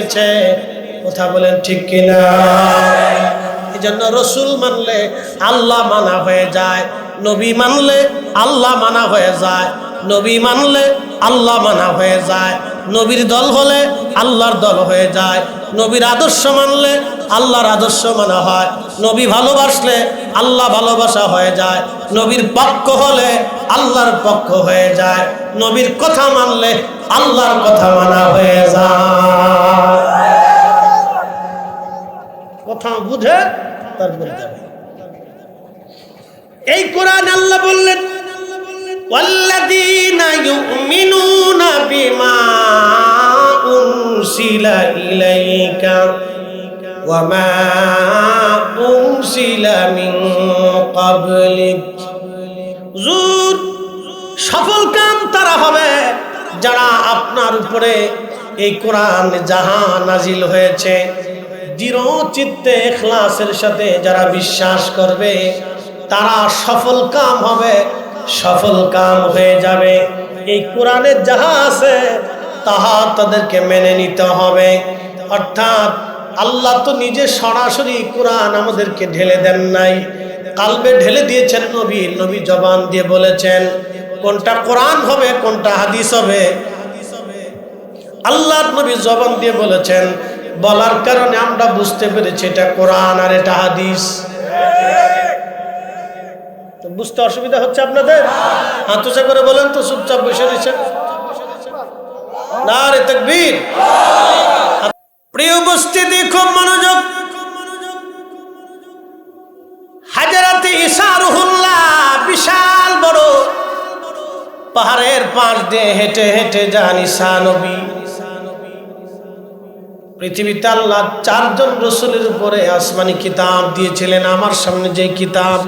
নিয়েছে। কথা বলেন ঠিক কিনা? এই জন্য রসুল মানলে আল্লাহ মানা হয়ে যায়, নবী মানলে আল্লাহ মানা হয়ে যায়, নবী মানলে আল্লাহ মানা হয়ে যায়, নবীর দল হলে আল্লাহর দল হয়ে যায়, নবীর আদর্শ মানলে আল্লাহর আদর্শ মানা হয়, নবী ভালোবাসলে আল্লাহ ভালোবাসা হয়ে যায়, নবীর পক্ষ হলে আল্লাহর পক্ষ হয়ে যায়, নবীর কথা মানলে আল্লাহর কথা মানা হয়ে যায়। কথা বুঝে তারপর যাবে। এই কোরআন আল্লাহ বললেন ওয়াল্লাযীনা ইউমিনুনা বিমা উনসিলা ইলাইকা ওয়া মা উনসিলা মিন ক্বাবলিক। হুজুর, সফল কাম তারা হবে যারা আপনার উপরে এই কোরআন যাহা নাজিল হয়েছে দৃঢ় চিত্তে ইখলাসের সাথে যারা বিশ্বাস করবে তারা সফল কাম হবে, সফল কাম হয়ে যাবে। এই কোরআনে যাহা আছে তাহা তাদেরকে মেনে নিতে হবে। অর্থাৎ আল্লাহ তো নিজে সরাসরি কোরআন আমাদেরকে ঢেলে দেন নাই, কালবে ঢেলে দিয়েছেন নবী। নবী জবান দিয়ে বলেছেন কোনটা কোরআন হবে কোনটা হাদিস হবে। আল্লাহর নবী জবান দিয়ে বলেছেন, বলার কারণে আমরা বুঝতে পেরেছি এটা কোরআন আর এটা হাদিস। তো বুঝতে অসুবিধা হচ্ছে আপনাদের? হাত উঁচা করে বলেন তো, চুপচাপ বসে রয়েছেন। নারে তাকবীর। প্রিয় উপস্থিতি, খুব মনোযোগ। হাজরাতে ঈসা রুহুল্লাহ বিশাল বড় পাহাড়ের পাশ দিয়ে হেঁটে হেঁটে যান ঈসা নবী। পৃথিবীতে আল্লাহ 4 জন রসুলের উপরে আসমানি কিতাব দিয়েছিলেন। আমার সামনে যে কিতাব,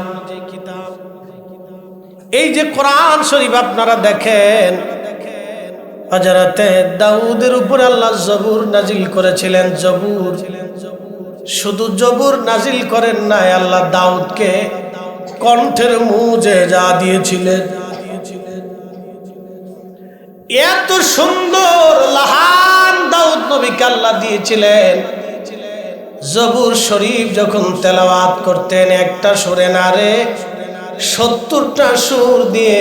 এই যে কোরআন শরীফ আপনারা দেখেন, হযরতে দাউদের উপরে আল্লাহ জবুর নাজিল করেছিলেন। জবুর, শুধু জবুর নাজিল করেন নাই, আল্লাহ দাউদকে কণ্ঠের মুজিজা দিয়েছিলেন। এত সুন্দর লাহান দাউদ নবীকে আল্লাহ দিয়েছিলেন। জবুর শরীফ যখন তেলাওয়াত করতেন একটা সুরে না রে 70টা সুর দিয়ে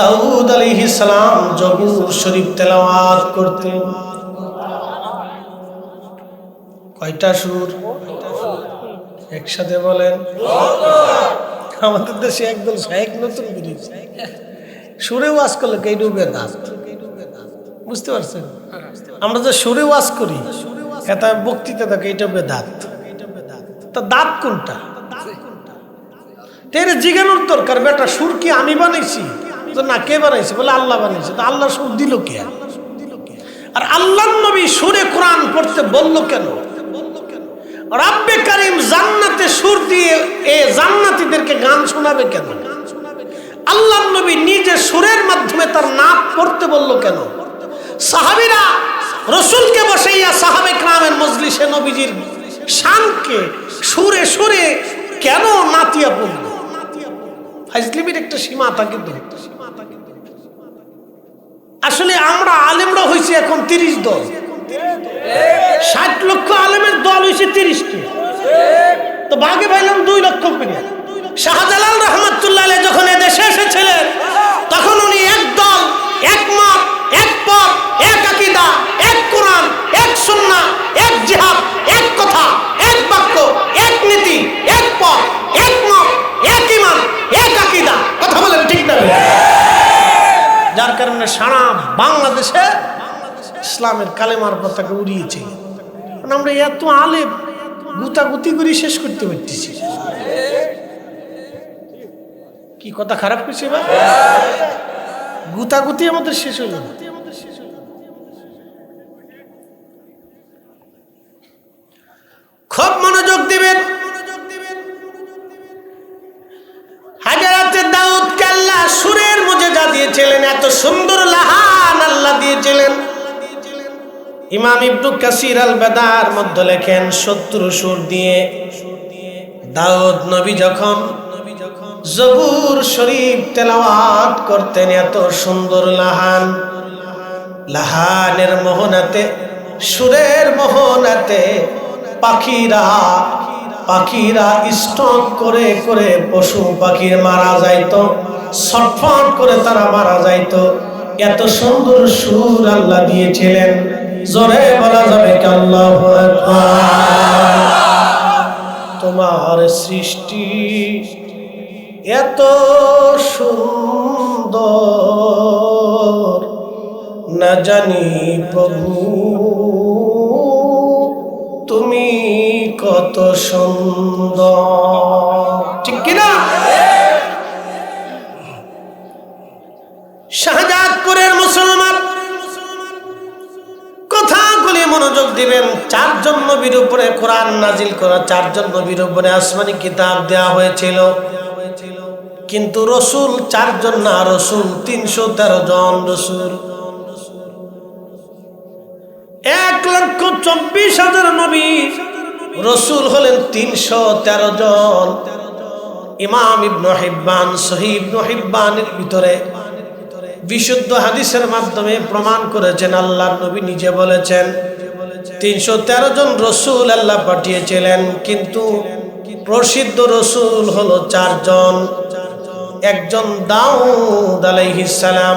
দাউদ আলাইহিস সালাম জবুর শরীফ তেলাওয়াত করতেন। কয়টা সুর? একসাথে বলেন। আমাদের দেশে একদল শায়েখ নতুন বেরিয়েছে, সুরে ওয়াজ করলে কে ডুবে দাঁত। বুঝতে পারছেন? আমরা যে সুরে ওয়াজ করি এটা বক্তৃতা থাকে, এটা বেদাত। তা দাঁত কোনটা? তেরে জিজ্ঞানোর দরকার, বেটা সুর কি আমি বানাইছি? তো না, কে বানাইছে? বলে আল্লাহ বানাইছে। তো আল্লাহ সুর দিল কে? আর আল্লাহর নবী সুরে কোরআন পড়তে বলল কেন? রব্বে কারীম জান্নাতে সুর দিয়ে এ জান্নাতীদেরকে গান শোনাবে কেন? আল্লাহর নবী নিজে সুরের মাধ্যমে তার নাত পড়তে বলল কেন? সাহাবীরা রাসূলকে বসাইয়া সাহাবে কিরামের মজলিসে নবীজির শানকে সুরে সুরে কেন নাতিয়া পড়ল? ফাজলিমির একটা সীমা থাকে তো। আসলে আমরা আলেমরা হইছি এখন 30 দল, 60 লক্ষ আলেমের দল হইছে 30টি, তো ভাগে পাইলাম 2 লক্ষ করে। শাহজালাল রহমাতুল্লাহ আলাইহি যখন এদেশে এসেছিলেন তখন উনি এক দল, এক মত, এক পথ, এক আকীদা, এক কোরআন, এক সুন্নাহ, এক জিহাদ, এক কথা, এক বাক্য, এক নীতি, এক পথ, এক মত, এক ঈমান, এক আকীদা। কথা বলেন ঠিক না? যার কারণে সারা বাংলাদেশে ইসলামের কালেমার পতাকা উড়িয়েছে। আমরা এত আলেম গুতাগুতি করে শেষ করতে পারতেছি। কি কথা খারাপ হয়েছে ভাই? গুতাগুতি আমাদের শেষ হয়ে যাবে। খুব মনোযোগ দিবেন। হাজরাতে দাউদকে আল্লাহ সুরের মুজিজা দিয়েছিলেন, এত সুন্দর লাহান আল্লাহ দিয়েছিলেন। ইমাম ইবনে কাসির আল বাদার মধ্যে লেখেন 70 সুর দিয়ে দাউদ নবী যখন জবুর শরীফ তেলাওয়াত করতেন, এত সুন্দর লাহান, লাহানের মোহনাতে সুরের মোহনাতে পাখিরা স্টক করে করে পশু পাখির মারা যাইতো, ছটফট করে তারা মারা যাইতো। এত সুন্দর সুর আল্লাহ দিয়েছিলেন, জোরে বলা যাবে কি আল্লাহু আকবার। তোমার সৃষ্টি এত সুন্দর, না জানি প্রভু তুমি কত সুন্দর, ঠিক কিনা? শাহজাদপুরের মুসলমান কথাগুলি মনোযোগ দিবেন। 4 জন নবীর উপরে কোরআন নাজিল করা, 4 জন নবীর উপরে আসমানি কিতাব দেওয়া হয়েছিল, কিন্তু রসুল 4 জন না, রসুল 313 জন। রসুল 1,24,000 নবী, রসুল হলেন 313 জন। ইমাম ইবনে হিব্বান সহিহ ইবনে হিব্বানের ভিতরে বিশুদ্ধ হাদিসের মাধ্যমে প্রমাণ করেছেন, আল্লাহর নবী নিজে বলেছেন 313 জন রসুল আল্লাহ পাঠিয়েছিলেন, কিন্তু প্রসিদ্ধ রসুল হলো 4 জন। একজন দাউদ আলাইহিস সালাম,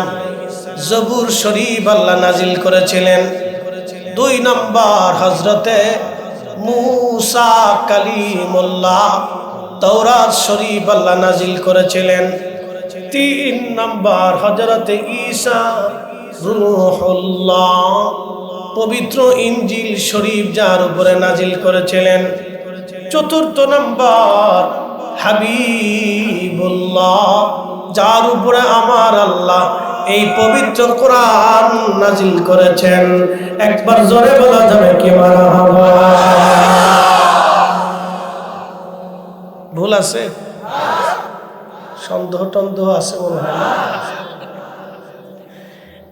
জবুর শরীফ আল্লাহ নাজিল করেছিলেন। 2 নম্বর হযরতে মূসা কালিমুল্লাহ, তাওরাত শরীফ আল্লাহ নাজিল করেছিলেন। 3 নম্বর হযরতে ঈসা রূহুল্লাহ, পবিত্র ইনজিল শরীফ যার উপরে নাজিল করেছিলেন। 4 নম্বর হাবিবুল্লাহ, যার উপরে আমার আল্লাহ এই পবিত্র কোরআন নাজিল করেছেন। একবার জোরে বলা যাবে কি মারহাবা? ভুল আছে? সন্দেহ টন্দেহ আছে মনে হয় না?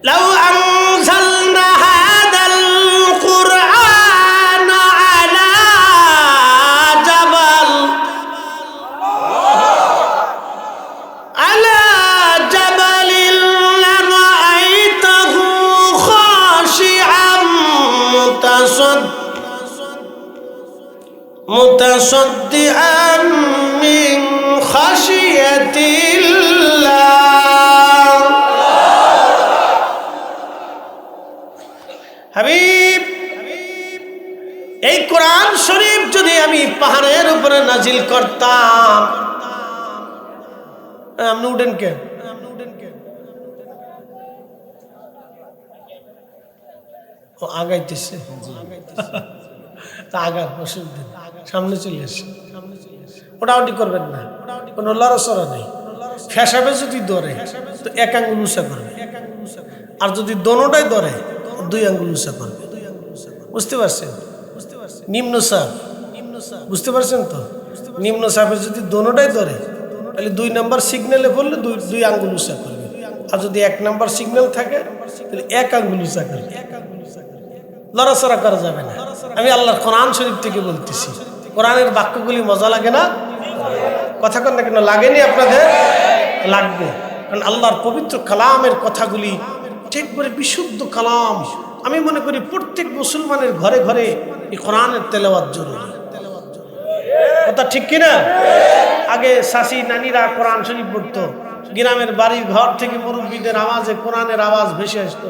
লাউ আনজালনা হাদাল কুরআন আলা জাবাল, আলা জাবালিন লারাআইতাহু খাশিআম মুতাসাদ্দিআন মিন খাশিয়াতিল্লাহ। হাবিব, এই কোরআন শরীফ যদি আমি পাহাড়ের উপরে নাজিল করতাম, আপনি উঠেন কে? ও আগাইতেছে, আগার অসুবিধা, সামনে চলে আসে। ওটাওটি করবেন না, কোনো লড়াচড়া নেই। ফেসাবে যদি ধরে তো 1 আঙ্গুল উঁচা করবে, আর যদি দোনোটাই ধরে 2 আঙ্গুল উঁচা করবে। বুঝতে পারছেন? নিম্ন চাপ, বুঝতে পারছেন তো? নিম্ন চাপে যদি দোনোটাই ধরে তাহলে 2 নম্বর সিগন্যালে পড়লে 2 আঙ্গুল উঁচা করবে, আর যদি 1 নম্বর সিগন্যাল থাকে তাহলে 1 আঙ্গুল উঁচা করবে। লড়াচড়া করা যাবে না। আমি আল্লাহর কোরআন শরীফ থেকে বলতেছি, কোরআনের বাক্যগুলি মজা লাগে না? কথা কন না কেন? লাগেনি আপনাদের? লাগবে, কারণ আল্লাহর পবিত্র কালামের কথাগুলি ঠিক করে বিশুদ্ধ কালাম। আমি মনে করি প্রত্যেক মুসলমানের ঘরে ঘরে এই কোরআনের তেলাওয়াত জরুরি। কথা ঠিক কিনা? আগে শাশি নানিরা কোরআন শরীফ পড়তো, গ্রামের বাড়ির ঘর থেকে মুরব্বীদের আওয়াজে কোরআনের আওয়াজ ভেসে আসতো।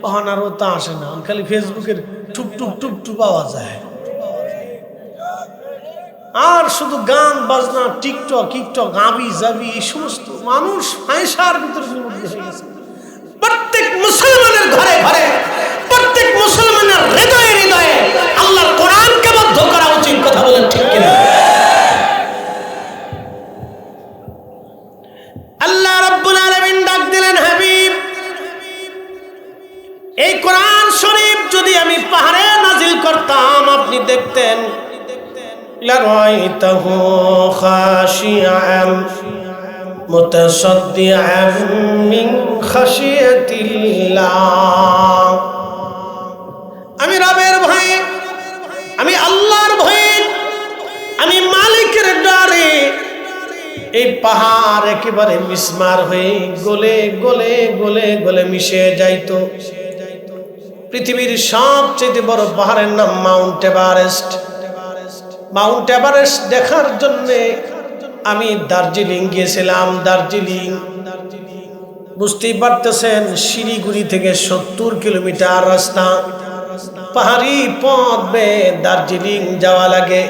তখন আর তা আসে না, খালি ফেসবুকের টুপ টুপ টুপ টুপ আওয়াজ হয়, আর শুধু গান বাজনা, টিকটক আবি জাবি, এই সমস্ত মানুষ হায়সার ভিতরে নিমগ্ন হয়ে গেছে। প্রত্যেক মুসলমানের ঘরে ঘরে, প্রত্যেক মুসলমানের হৃদয়ে হৃদয়ে আল্লাহর কোরআনকে বদ্ধ করা উচিত। কথা বলেন ঠিক কিনা? আল্লাহ রাব্বুল আলামিন ডাক দিলেন, হাবিব, এই কোরআন শরীফ যদি আমি পাহাড়ে নাজিল করতাম, আপনি দেখতেন লারাইতাহু খাশিআম মুতাসাদ্দিআম মিন খাশিয়াতিল্লাহ। আমি রবের ভয়ে, আমি আল্লাহর ভয়ে, আমি মালিকের ডরে এই পাহাড় একেবারে মিসমার হয়ে গলে গলে গলে গলে মিশে যাইতো। পৃথিবীর সবচেয়ে বড় পাহাড়ের নাম মাউন্ট এভারেস্ট। মাউন্ট এভারেস্ট দেখার জন্য আমি দার্জিলিং গিয়েছিলাম। দার্জিলিং বুঝতেই পারতেছেন, শিলিগুড়ি থেকে 70 কিলোমিটার রাস্তা, পাহাড়ি পথ বেয়ে দার্জিলিং যাওয়া লাগে।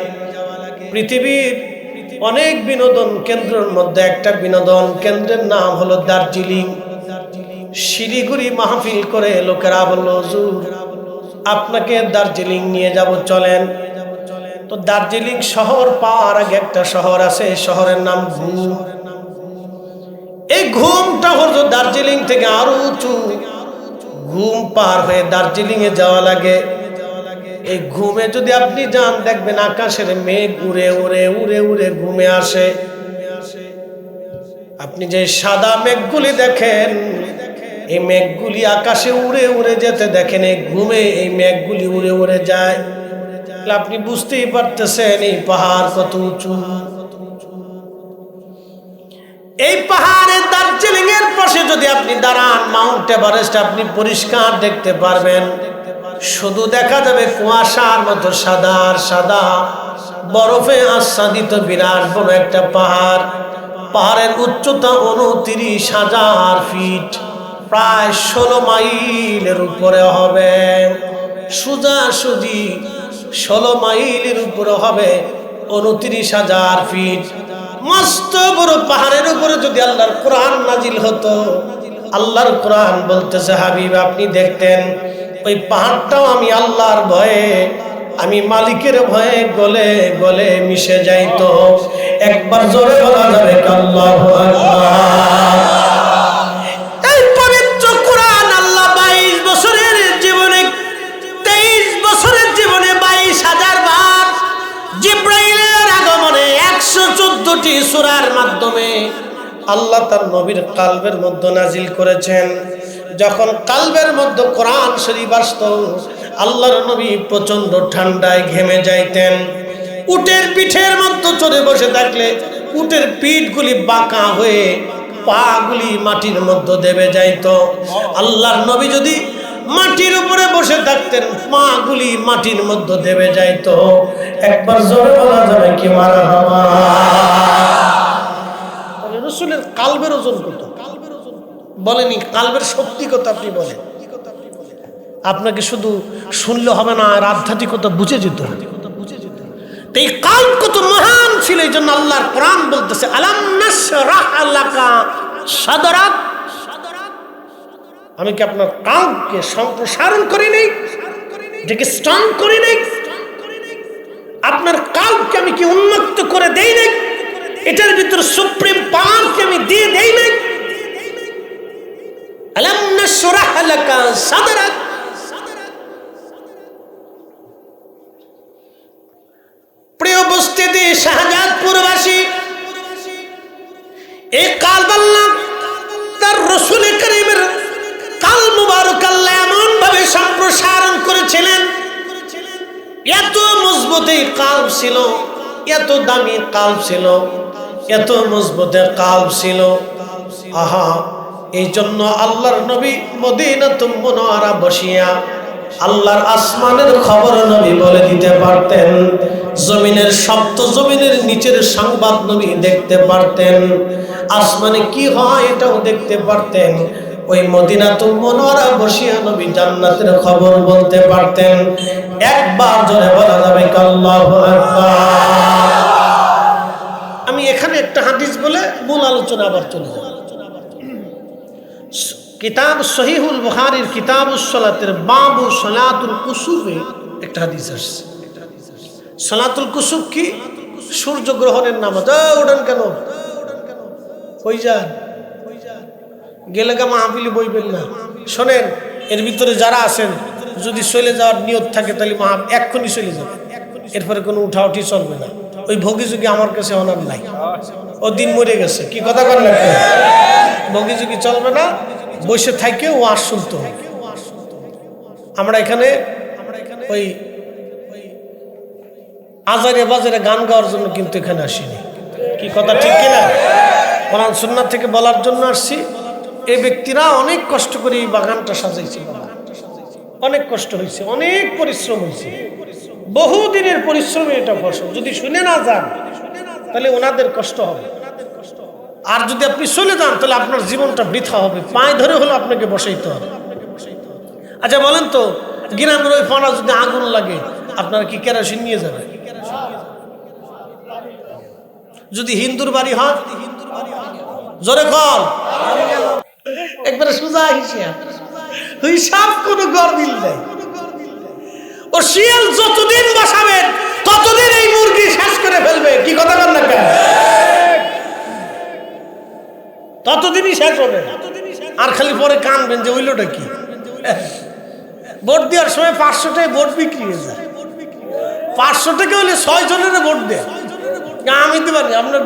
পৃথিবীর অনেক বিনোদন কেন্দ্রের মধ্যে একটা বিনোদন কেন্দ্রের নাম হলো দার্জিলিং। শিলিগুড়ি মাহফিল করে লোকেরা বলল, হুজুর আপনাকে দার্জিলিং নিয়ে যাব, চলেন। তো দার্জিলিং শহর পাওয়ার আগে একটা শহর আছে, শহরের নাম ঘুম। এই ঘুমটা হলো দার্জিলিং থেকে আরো উঁচু। ঘুম পার হয়ে দার্জিলিং এ যাওয়া লাগে। এই ঘুমে যদি আপনি যান, দেখবেন আকাশের মেঘ উড়ে উড়ে উড়ে উড়ে ঘুমে আসে। আপনি যে সাদা মেঘগুলি দেখেন, এই মেঘগুলি আকাশে উড়ে উড়ে যেতে দেখেন, এই ঘুমে এই মেঘগুলি উড়ে উড়ে যায়। আপনি বুঝতেই পারতেছেন এই পাহাড় কত উঁচু। এই পাহাড়ে দার্জিলিং এর পাশে যদি আপনি দাঁড়ান, মাউন্ট এভারেস্ট আপনি পরিষ্কার দেখতে পারবেন। শুধু দেখা যাবে কুয়াশার মতো সাদা আর সাদা, বরফে আচ্ছাদিত বিরাট বড় একটা পাহাড়। পাহাড়ের উচ্চতা 29,000 ফিট, প্রায় 16 মাইলের উপরে হবে। সোজাসুজি 16 মাইলের উপরে হবে, 29,000 ফিট। মস্ত বড় পাহাড়ের উপরে যদি আল্লাহর কোরআন নাজিল হতো, আল্লাহর কোরআন বলতেছে, হাবিব আপনি দেখতেন ওই পাহাড়টাও আমি আল্লাহর ভয়ে, আমি মালিকের ভয়ে গলে গলে মিশে যাইতো। একবার জোরে বলা যাবে আল্লাহু আকবার। এই পবিত্র কোরআন আল্লাহ 22 বছরের জীবনে, 23 বছরের জীবনে 22,000 বার জিবরাইলের আগমনে 114টি সূরার মাধ্যমে আল্লাহ তার নবীর কালবের মধ্যে নাজিল করেছেন। যখন কালবের মধ্যে কোরআন শরীফ আসতো, আল্লাহর নবী প্রচন্ড ঠান্ডায় ঘেমে যাইতেন। উটের পিঠের মধ্যে চড়ে বসে থাকলে উটের পিঠগুলি বাঁকা হয়ে পাগুলি মাটির মধ্যে দেবে যাইতো। আল্লাহর নবী যদি মাটির উপরে বসে থাকতেন, পাগুলি মাটির মধ্যে দেবে যাইতো। একবার জোরে বলা যাবে কি মারহাবা। রাসূলের কালবের ওজন কত বলেনি, কালবের শক্তি কত আপনি বলেন। আপনাকে শুধু শুনলে হবে না, আর আধ্যাত্মিকতা বুঝে যেতে হবে। এই কাল কত মহান ছিল, এই জন্য আল্লাহর কোরআন বলতেছে, আলাম নাশরাহ লাকা সাদরাক। আমি কি আপনার কালকে সম্প্রসারণ করি নাই, এটাকে স্ট্রং করি নাই? আপনার কালকে আমি কি উন্মুক্ত করে দেই নাই? এটার ভিতরে সুপ্রিম পাওয়ারকে আমি দিয়ে দেই নাই? আলাম নাশরাহ লাকা সাদরাক। প্রিয় উপস্থিতি, শাহজাদপুরবাসী, এই কালব আল্লাহ তার রাসূল কারীমের কাল মুবারক আল্লাহ এমন ভাবে সম্প্রসারণ করেছিলেন। এত মজবুত এই কালব ছিল, এত দামি কালব ছিল, এত মজবুত কালব ছিল। আহা, এই জন্য আল্লাহর নবী মদিনাতুল মুনাওয়ারা বসিয়া আল্লাহর আসমানের খবর নবী বলে দিতে পারতেন, জমিনের শব্দ, জমিনের নিচের সংবাদ নবী দেখতে পারতেন, আসমানে কি হয় এটাও দেখতে পারতেন। ওই মদিনাতুল মুনাওয়ারা বসিয়া নবী জান্নাতের খবর বলতে পারতেন। একবার জোরে বলা যাবে আল্লাহু আকবার। আমি এখানে একটা হাদিস বলে মূল আলোচনা আবার চলে যাব। কিতাব সহিহুল বুখারীর কিতাবুস সালাতের বাবু সালাতুল কুসুফে একটা হাদিস আসছে। সালাতুল কুসুফ কি? সূর্যগ্রহণের নামাজ। ওঠেন কেন, কই যান? গেলে গা মাহফিলে বইবেন না। শোনেন, এর ভিতরে যারা আছেন যদি চলে যাওয়ার নিয়ত থাকে তাহলে এক্ষুনি চলে যাবে, এরপরে কোনো উঠাউঠি চলবে না। ওই ভোগীযোগী আমার কাছে অনার নাই, ও দিন মরে গেছে। কি কথা বলেন? ভোগীযোগী চলবে না, বসে থাকে ও আশ শুনতে হবে। আমরা এখানে ওই আজারে বাজারে গান গাওয়ার জন্য কিন্তু এখানে আসিনি। কি কথা ঠিক কিনা? কোরআন সুন্নাহ থেকে বলার জন্য আসছি। এই ব্যক্তিরা অনেক কষ্ট করে এই বাগানটা সাজাইছে, বাবা অনেক কষ্ট হয়েছে, অনেক পরিশ্রম হয়েছে, বহুদিনের পরিশ্রমে এটা ফসল। যদি শুনে না যান তাহলে ওনাদের কষ্ট হবে, আর যদি আপনি চলে যান তাহলে আপনার জীবনটা বৃথা হবে। পায়ে ধরে হলো আপনাকে বসাইতে হবে। আচ্ছা বলেন তো, গ্রামের ওই ফানা যদি আগুন লাগে আপনারা কি কেরোসিন নিয়ে যাবেন? যদি হিন্দুর বাড়ি হয় জোরে কর, একবারে সোজা হিসাব কোনো গরমিল নেই। ও শিয়াল যতদিন বসাবেন ততদিন এই মুরগি শেষ করে ফেলবে। কি কথা বল না কেন? ততদিনই শেষ হবে, আর খালি পরে কানবেন যে ওইলোটা কি। ভোট দেওয়ার সময় 500 টাকায় ভোট বিক্রি হয়ে যায়। 500 টাকা হলে 6 জনের ভোট দেয়। আমি দিতে পারি আপনার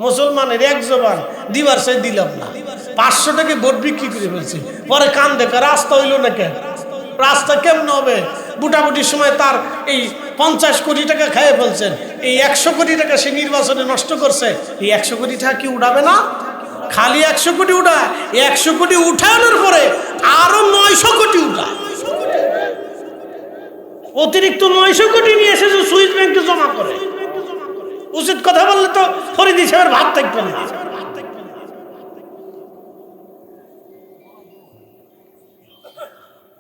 মুসলমানের এক জবান দিবার চাই দিলাম না, 500 টাকা ভোট বিক্রি করে ফেলছি। পরে কান দেখা রাস্তা হইল না কেন? রাস্তা কেমন হবে? বুটাবুটির সময় তার এই 50 কোটি টাকা খাইয়ে ফেলছেন, এই 100 কোটি টাকা সে নির্বাচনে নষ্ট করছে। এই 100 কোটি টাকা কি উঠাবে না? খালি 100 কোটি উঠায়, 100 কোটি উঠানোর পরে আরো 900 কোটি উঠায়, অতিরিক্ত 900 কোটি নিয়ে এসে সুইস ব্যাংকে জমা করে। উচিত কথা বললে তো ফরিদ সাহেবের ভাত থাকবে না।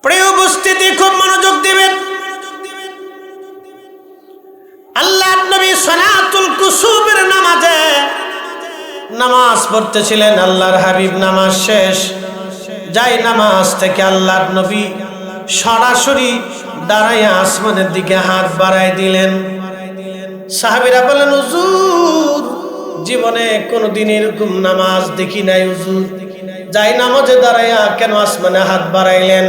প্রিয় উপস্থিতি, খুব মনোযোগ দিবেন। আল্লাহর নবী সালাতুল কুসুফের নামাজে নামাজ পড়তেছিলেন। আল্লাহর হাবিব নামাজ শেষ, যাই নামাজ থেকে আল্লাহর নবী সরাসরি দাঁড়াইয়া আসমানের দিকে হাত বাড়াই দিলেন। সাহাবীরা বলেন, হুজুর জীবনে কোনোদিন এরকম নামাজ দেখি নাই হুজুর, যাই নামাজে দাঁড়াইয়া কেন আসমানে হাত বাড়াইলেন?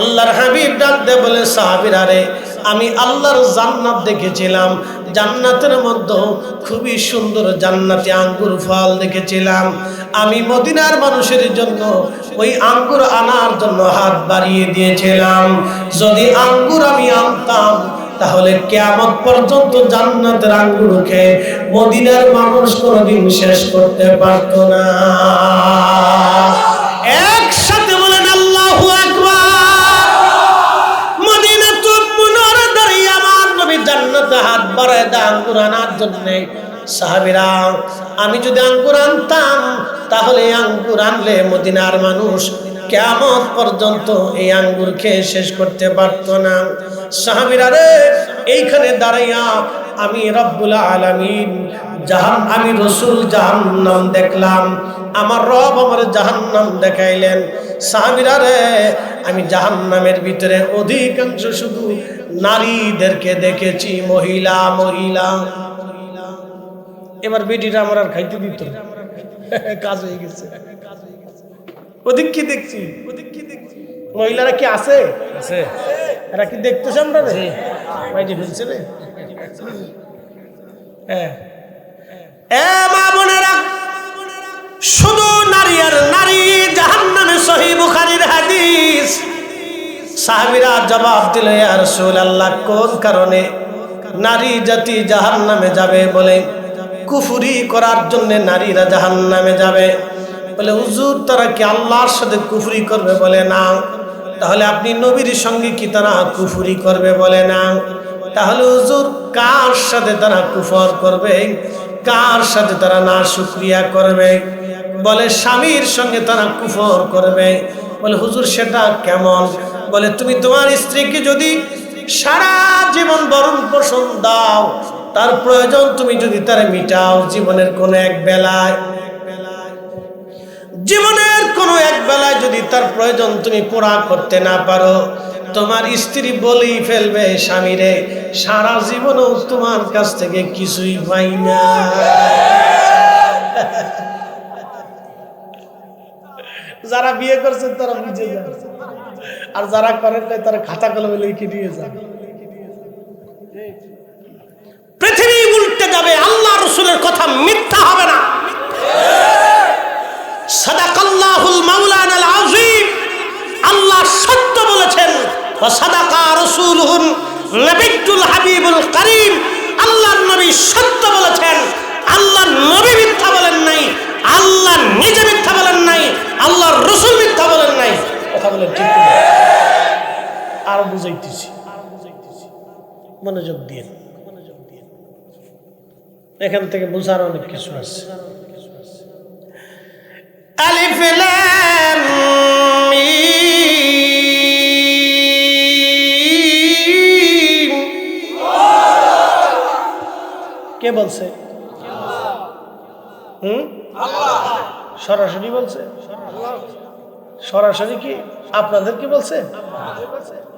আল্লাহর হাবিব ডাক দিয়ে বলে, সাহাবীরা রে, আমি আল্লাহর জান্নাত দেখেছিলাম, জান্নাতের মধ্যে খুবই সুন্দর জান্নাতি আঙ্গুর ফল দেখেছিলাম। আমি মদিনার মানুষের জন্য ওই আঙ্গুর আনার জন্য হাত বাড়িয়ে দিয়েছিলাম। যদি আঙ্গুর আমি আনতাম তাহলে কিয়ামত পর্যন্ত জান্নাতের আঙ্গুর খেয়ে মদিনার মানুষ কোনোদিন শেষ করতে পারত না। একসাথে বলেন আল্লাহু আকবার। মদিনাতুল মুনাওয়ারায় আমার নবী জান্নাতে হাত বাড়ায় দেয় আঙ্গুর আনার জন্য। সাহাবীরা, আমি যদি আঙ্গুর আনতাম তাহলে আঙ্গুর আনলে মদিনার মানুষ কিয়ামত পর্যন্ত এই আঙ্গুর খেয়ে শেষ করতে পারত না। সাহাবীরা রে, এইখানে দাঁড়াইয়া আমি রব্বুল আলামিন আমি রাসূল জাহান্নাম দেখলাম, আমার রব আমার জাহান্নাম দেখাইলেন। সাহাবীরা রে, আমি জাহান্নামের ভিতরে অধিকাংশ শুধু নারীদেরকে দেখেছি, মহিলা মহিলা। এবার বেটিটা আমার আর খাইতে দিত না, কাজ হয়ে গেছে। ওদিক কি দেখছি, মহিলারা কি আছে? এরা কি দেখতেছে? আমরা বাইরে ফেলছে রে। মা বোনেরা, শুধু নারী আর নারী জাহান্নামে। সহিহ বুখারীর হাদিস। সাহাবীরা জবাব দিল, ইয়া রাসূলুল্লাহ, কোন কারণে নারী জাতি জাহান্নামে যাবে? বলে, কুফরি করার জন্য নারীরা জাহান্নামে যাবে। বলে, হুজুর তারা কি আল্লাহর সাথে কুফরি করবে? বলে, না। তাহলে আপনি নবীর সঙ্গে কি তারা কুফরি করবে? বলে, না। তাহলে হুজুর কার সাথে তারা কুফর করবে, কার সাথে তারা নাশুকরিয়া করবে? বলে, স্বামীর সঙ্গে তারা কুফর করবে। বলে, হুজুর সেটা কেমন? বলে, তুমি তোমার স্ত্রীকে যদি সারা জীবন ভরণ পোষণ দাও, তার প্রয়োজন তুমি যদি তার মিটাও, জীবনের কোনো এক বেলায় যদি তার প্রয়োজন তুমি পুরা করতে না পারো, তোমার স্ত্রী বলেই ফেলবে, স্বামীরে সারা জীবনও তোমার কাছ থেকে কিছুই পাই না। যারা বিয়ে করছেন তারা বুঝে যান, আর যারা করেন নাই তারা খাতা কলমে লিখে দিয়ে যান। পৃথিবী উল্টে যাবে, আল্লাহ রাসূলের কথা মিথ্যা হবে না। সাদাকাল্লাহুল মাওলানাল আযীম, আল্লাহ সত্য বলেছেন। ওয়া সাদাকা রাসূলুহুন নবিয়্যুল হাবিবুল কারীম, আল্লাহর নবী সত্য বলেছেন। আল্লাহর নবী মিথ্যা বলেন নাই, আল্লাহ নিজে মিথ্যা বলেন নাই, আল্লাহর রাসূল মিথ্যা বলেন নাই। কথা বলেন ঠিক না? আর বুঝাইতেছি, মনোযোগ দিয়ে, এখান থেকে বুঝার অনেক কিছু আছে। আলিফ লাম মিম। কে বলছে? সরাসরি বলছে? সরাসরি কি আপনাদের কি বলছে?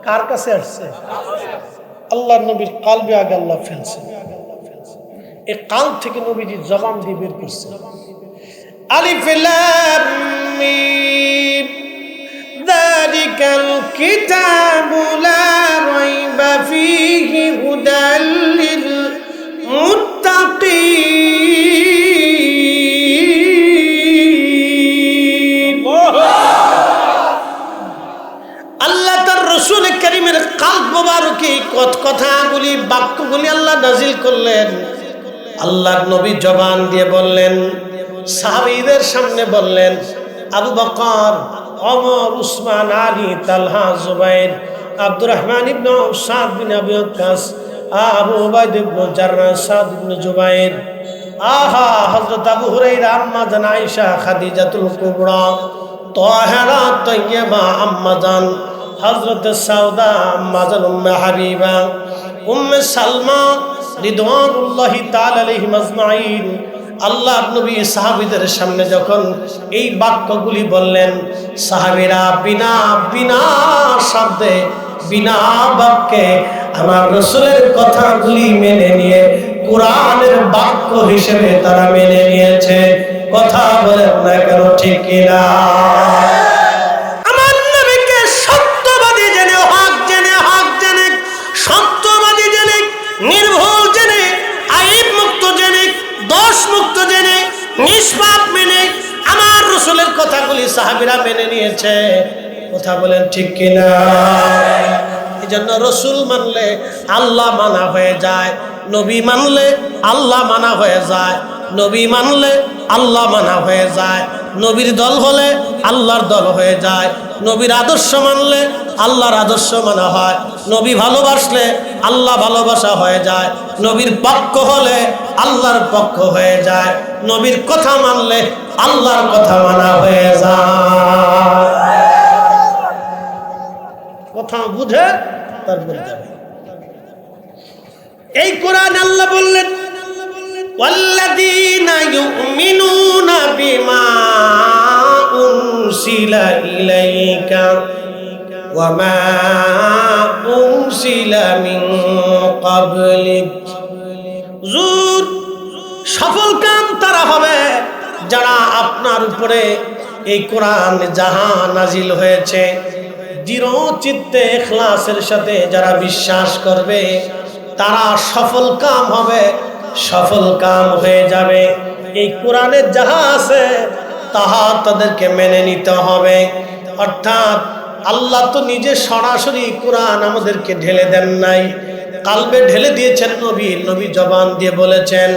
কার কাছে আসছে? আল্লাহর নবীর কালবে আগে আল্লাহ ফেলছে, এই কাল থেকে নবীজির জবান দিয়ে বের করছে। আলিফ লাম মিম যালিকাল কিতাবু লা রাইবা ফীহি হুদাল লিল মুত্তাকিন। আল্লাহ তার রাসূল কারীমের কালব মোবারকে কথাগুলি, বাক্যগুলি আল্লাহ নাজিল করলেন। আল্লাহর নবী জবান দিয়ে বললেন, সাহাবীদের সামনে বললেন, আবু বকর, ওমর, উসমান, আলী, তালহা, জুবাইর, আব্দুর রহমান ইবনে আউফ, সাদ বিন আবি ওয়াক্কাস, আবু উবাইদা ইবনে জাররাহ, সাদ ইবনে জুবাইর, আহা হযরত আবু হুরায়রা, আম্মা জান আয়েশা, খাদিজাতুল কুবরা, তাহেরা তাইয়্যিবা আম্মা জান হযরত সাউদা, আম্মা জান উম্মে হাবিবা, উম্মে সালমা রিদওয়ানুল্লাহি তাআলা আলাইহিম আজমাইন। আল্লাহর নবী সাহাবীদের সামনে যখন এই বাক্যগুলি বললেন, সাহাবীরা বিনা বিনা শব্দে, বিনা বাক্যে আমার রাসূলের কথাগুলি মেনে নিয়ে কোরআনের বাক্য হিসেবে তারা মেনে নিয়েছে। কথা বলেন না কেন, ঠিক কিনা? আমার নবীকে সত্যবাদী জেনে, হক জেনে, হক জেনে, সত্যবাদী জেনে, নির্ভুল জেনে, আইব মুক্ত জেনে, দোষ মুক্ত জেনে, নিষ্পাপ মেনে আমার রাসূলের কথাগুলি সাহাবীরা মেনে নিয়েছে। কথা বলেন ঠিক কিনা? এই জন্য রাসূল মানলে আল্লাহ মানা হয়ে যায়, নবী মানলে আল্লাহ মানা হয়ে যায়, নবী মানলে আল্লাহ মানা হয়ে যায়, নবীর দল হলে আল্লাহর দল হয়ে যায়, নবীর আদর্শ মানলে আল্লাহর আদর্শ মানা হয়, নবী ভালোবাসলে আল্লাহ ভালোবাসা হয়ে যায়, নবীর পক্ষ হলে আল্লাহর পক্ষ হয়ে যায়, নবীর কথা মানলে আল্লাহর কথা মানা হয়ে যায়। কথা বুঝে তারপরে যাবে। এই কোরআন আল্লাহ বললেন, ওয়াল্লাযীনা ইউমিনুনা বিমা উনসিলা ইলাইকা ওয়া মা উনসিলা মিন ক্বাবলিক। হুজুর, সফল কাম তারা হবে যারা আপনার উপরে এই কোরআন যাহা নাজিল হয়েছে দৃঢ় চিত্তে ইখলাসের সাথে যারা বিশ্বাস করবে, তারা সফল কাম হবে, সফল কাম হয়ে যাবে। এই কোরআনে যাহা আছে তাহা তাদেরকে মেনে নিতে হবে। অর্থাৎ আল্লাহ তো নিজে সরাসরি কোরআন আমাদেরকে ঢেলে দেন নাই, কালবে ঢেলে দিয়েছেন নবী। নবী জবান দিয়ে বলেছেন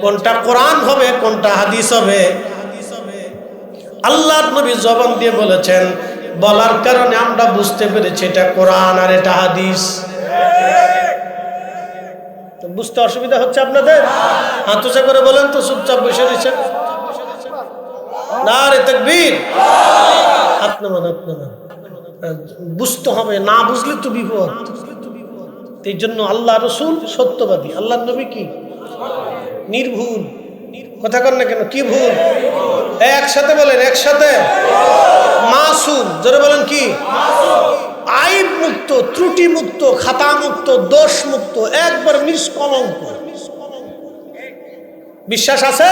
কোনটা কোরআন হবে, কোনটা হাদিস হবে। আল্লাহর নবী জবান দিয়ে বলেছেন, বলার কারণে আমরা বুঝতে পেরেছি এটা কোরআন আর এটা হাদিস। তো বুঝতে অসুবিধা হচ্ছে আপনাদের? হাত উঁচা করে বলেন তো, চুপচাপ বসে রয়েছেন। নারে তাকবীর। হাত নামান, হাত নামান। বুঝতে হবে, না বুঝলে তো বিপদ। এই জন্য আল্লাহ রাসূল সত্যবাদী, আল্লাহর নবী কি নির্ভুল। কথা কন না কেন, কি ভুল? একসাথে বলেন, একসাথে। মাসুম, জোরে বলেন কি? আইব মুক্ত, ত্রুটি মুক্ত, খাতা মুক্ত, দোষ মুক্ত, একবার নিষ্কলঙ্ক। বিশ্বাস আছে?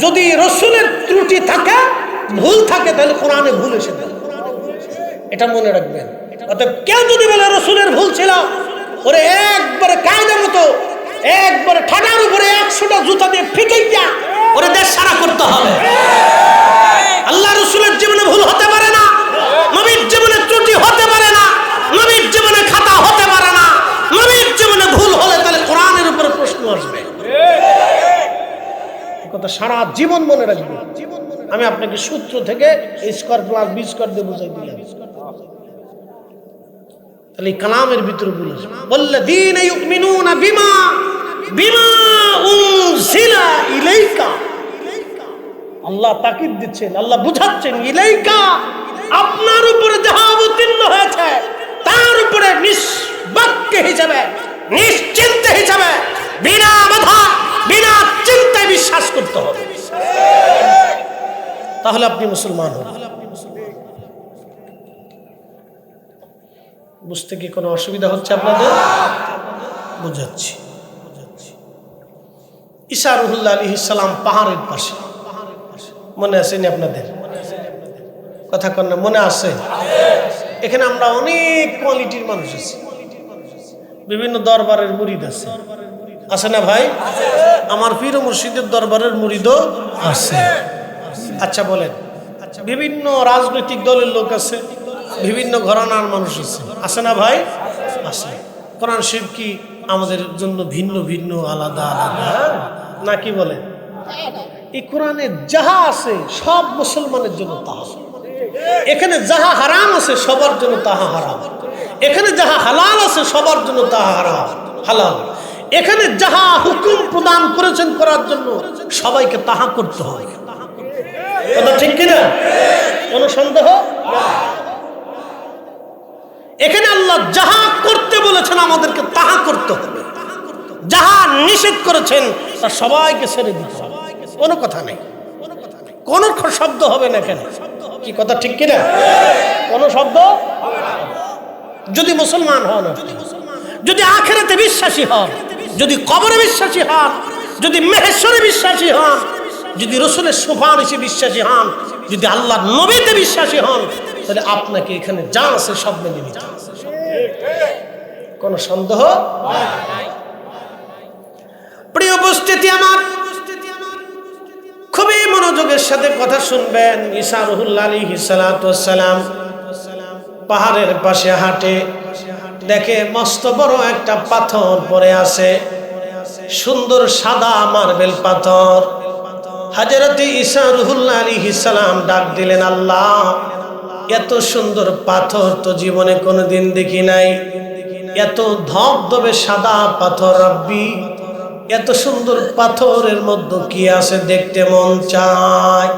যদি রাসূলের ত্রুটি থাকে, ভুল থাকে, তাহলে কোরআনে ভুল এসে যাবে, এটা মনে রাখবেন। অতএব কেউ যদি বলে রাসূলের ভুল ছিল, ওরে একবারে কায়দা মতো, একবারে ঠাডার উপরে 100টা জুতা দিয়ে ফিকাইয়া ওরে দেশ সারা করতে হবে। আল্লাহ রাসূলের জীবনে ভুল হতে পারে না, নবীর জীবনে ত্রুটি হতে পারে না, নবীর জীবনে খাতা হতে পারে না। নবীর জীবনে ভুল হলে তাহলে কোরআনের উপরে প্রশ্ন আসবে। এই কথা সারা জীবন মনে রাখবে। আমি আপনাকে সূত্র থেকে স্কয়ার প্লাস বি স্কয়ার দিয়ে বুঝাই দিলাম। তাহলে কালামের ভিতরে বলেছে ওয়াল্লাযীনা ইউমিনুনা বিমা উনজিলা ইলাইকা। আল্লাহ তাকিদ দিচ্ছেন, আল্লাহ বুঝাচ্ছেন ইলাইকা, আপনার উপরে যাহা অবতীর্ণ হয়েছে তার উপরে নিষ্বাক্য হিসাবে, নিশ্চিন্তে হিসাবে, বিনা বাধা বিনা চিন্তায় বিশ্বাস করতে হবে, তাহলে আপনি মুসলমান হবেন। বুঝতে কি কোনো অসুবিধা হচ্ছে আপনাদের? বুঝাচ্ছি। ঈসা রুহুল্লাহ আলাইহিস সালাম পাহাড়ের পাশে, মনে আছে নি আপনাদের? কথা কন না, মনে আছে? এখানে আমরা অনেক কোয়ালিটির মানুষ আছি, বিভিন্ন দরবারের মুরিদ আছে, আছে না ভাই? আমার পীর ও মুর্শিদের দরবারের মুরিদও আছে। আচ্ছা বলেন, বিভিন্ন রাজনৈতিক দলের লোক আছে, বিভিন্ন ঘরানার মানুষ আছে, আছে না ভাই? আছে। কোরআন শরীফ কি আমাদের জন্য ভিন্ন ভিন্ন, আলাদা আলাদা নাকি বলেন? এই কোরআনে যাহা আছে সব মুসলমানের জন্য তাহা। এখানে যাহা হারাম আছে সবার জন্য তাহা হারাম, এখানে যাহা হালাল আছে সবার জন্য তাহা হারাম হালাল, এখানে যাহা হুকুম প্রদান করেছেন করার জন্য সবাইকে তাহা করতে হবে। কথা ঠিক কিনা? কোনো সন্দেহ? এখানে আল্লাহ যাহা করতে বলেছেন আমাদেরকে তাহা করতে হবে, যাহা নিষেধ করেছেন তা সবাইকে ছেড়ে দিতে হবে, কোনো কথা নেই, কোনো শব্দ হবে না। কেন? কি কথা ঠিক কিনা? কোনো শব্দ। যদি মুসলমান হন, যদি আখিরাতে বিশ্বাসী হন, যদি কবরে বিশ্বাসী হন, যদি মেহেশ্বরে বিশ্বাসী হন, যদি রাসূলের সুপারিশে বিশ্বাসী হন, যদি আল্লাহর নবীতে বিশ্বাসী হন, তাহলে আপনাকে এখানে যা আছে সব মেনে নিতে হবে, কোনো সন্দেহ নাই। প্রিয় উপস্থিতি আমার, খুবই মনোযোগের সাথে কথা শুনবেন। ঈসা রুহুল্লাহ আলাইহিস সালাতু ওয়াস সালাম পাহাড়ের পাশে হাঁটে, দেখে মস্ত বড় একটা পাথর পড়ে আছে, সুন্দর সাদা মার্বেল পাথর। হযরত ঈসা রুহুল্লাহ আলাইহিস সালাম ডাক দিলেন, আল্লাহ, এত সুন্দর পাথর তো জীবনে কোনোদিন দেখি নাই, এত ধবধবে সাদা পাথর, রব্বি এত সুন্দর পাথরের মধ্যে কি আছে দেখতে মন চায়।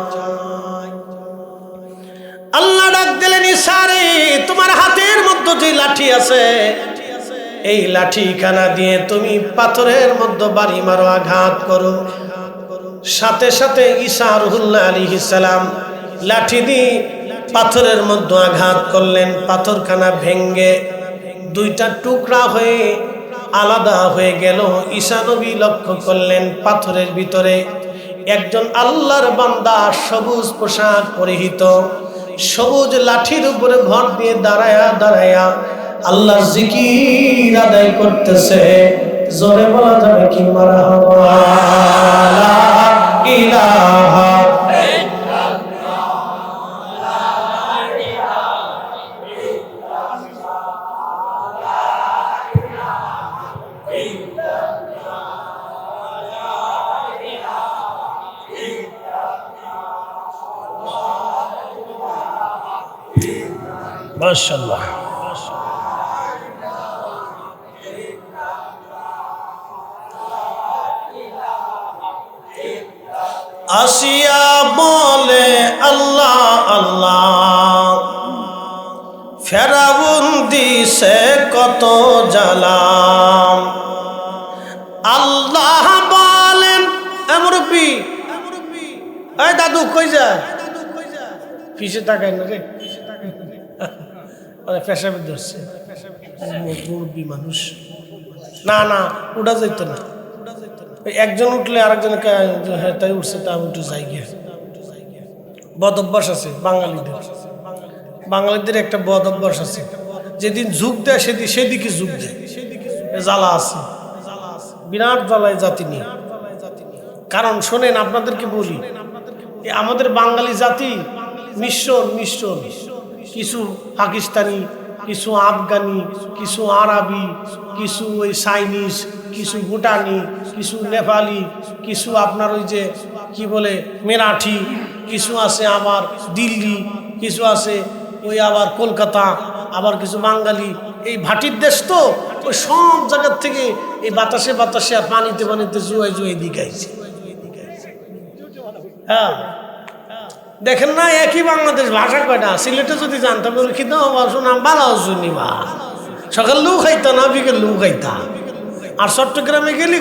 আল্লাহ ডাক দিলেন, ঈসা রে, তোমার হাতের মধ্যে যে লাঠি আছে এই লাঠিখানা দিয়ে তুমি পাথরের মধ্যে বাড়ি মারো, আঘাত করো। সাথে সাথে ঈসা রুহুল্লাহ আলাইহিস সালাম লাঠি দিয়ে পাথরের মধ্যে আঘাত করলেন, পাথরখানা ভেঙ্গে দুইটা টুকরা হয়ে আলাদা হয়ে গেল। ঈসা নবী লক্ষ্য করলেন পাথরের ভিতরে একজন আল্লাহর বান্দা, সবুজ পোশাক পরিহিত, সবুজ লাঠির উপরে ভর দিয়ে দাঁড়ায়া দাঁড়ায়া আল্লাহর জিকির আদায় করতেছে। জোরে বলা যাবে কি মারহাবা, লা ইলাহা মাশাআল্লাহ। আসিয়া বলে আল্লাহ আল্লাহ, ফেরাউন দিছে কত জালাম। আল্লাহ বলেন, মুরব্বি, এই দাদু কই যায়? পিছে তাকায় না রে, পেশাবে ধরছে মুরব্বী মানুষ। না না, উঠা যাইতো না, একজন উঠলে আরেকজনকে তাই উঠছে, তা উঠে যাই গিয়ে। বদ অভ্যাস আছে বাঙালিদের, বাঙালিদের একটা বদ অভ্যাস আছে, যেদিন ঝুঁক দেয় সেদিকে ঝুঁক দেয়। জ্বালা আছে, বিরাট জ্বালায় জাতি নিয়ে। কারণ শোনেন, আপনাদেরকে বলি, আমাদের বাঙালি জাতি মিশ্রণ, কিছু পাকিস্তানি, কিছু আফগানি, কিছু আরবি, কিছু ওই চাইনিজ, কিছু ভুটানি, কিছু নেপালি, কিছু আপনার ওই যে কি বলে মেরাঠি, কিছু আছে আবার দিল্লি, কিছু আছে ওই আবার কলকাতা, আবার কিছু বাঙালি। এই ভাটির দেশ তো, ওই সব জায়গার থেকে এই বাতাসে বাতাসে আর পানিতে পানিতে জুয়াই জুয়াই দিকাইছে। হ্যাঁ, দেখেন না, একই বাংলাদেশ, ভাষা কয়টা? সিলেটে যদি জানতাম কিন্তু নাম বালা শুনিবা, সকাল লু খাইতা না বিকেল লু খাইতা। আর চট্টগ্রামে গেলি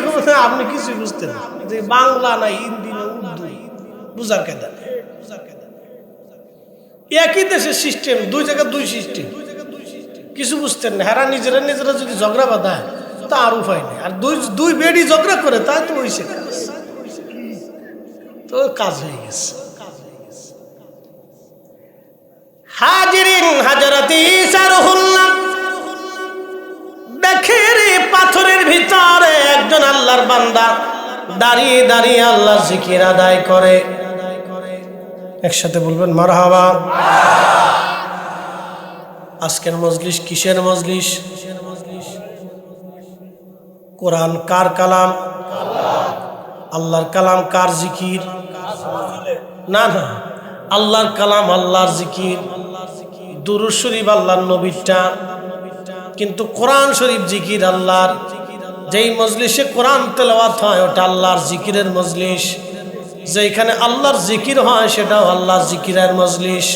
আপনি কিছু বুঝতেন না, যে বাংলা না হিন্দি না উর্দু, বুঝার কায়দা। একই দেশের সিস্টেম, দুই জায়গায় দুই সিস্টেম, কিছু বুঝতেন না। হেরা নিজেরা নিজেরা যদি ঝগড়া বাঁধায় তা আর উপায় নেই। আর দুই বেডি ঝগড়া করে তাই তো হয়েছে, তো কাজ হয়ে গেছে। হাজিরিন হাজরাতি সারহুল্লাহ, দেখে রে পাথরের ভিতরে একজন আল্লাহর বান্দা দাঁড়িয়ে দাঁড়িয়ে আল্লাহর জিকির আদায় করে। একসাথে বলবেন মারহাবা। আজকের মজলিস কিসের মজলিস? কোরআন কার কালাম? আল্লাহর কালাম। কার জিকির? না না, আল্লাহর কালাম, আল্লাহর জিকির। দুরূদ শরীফ আল্লাহর নবীরটা, কিন্তু কোরআন শরীফ জিকির আল্লাহর। যেই মজলিসে কোরআন তেলাওয়াত হয় ওটা আল্লাহর জিকিরের মজলিস। যেখানে আল্লাহর জিকির হয় সেটাও আল্লাহর জিকিরের মজলিস।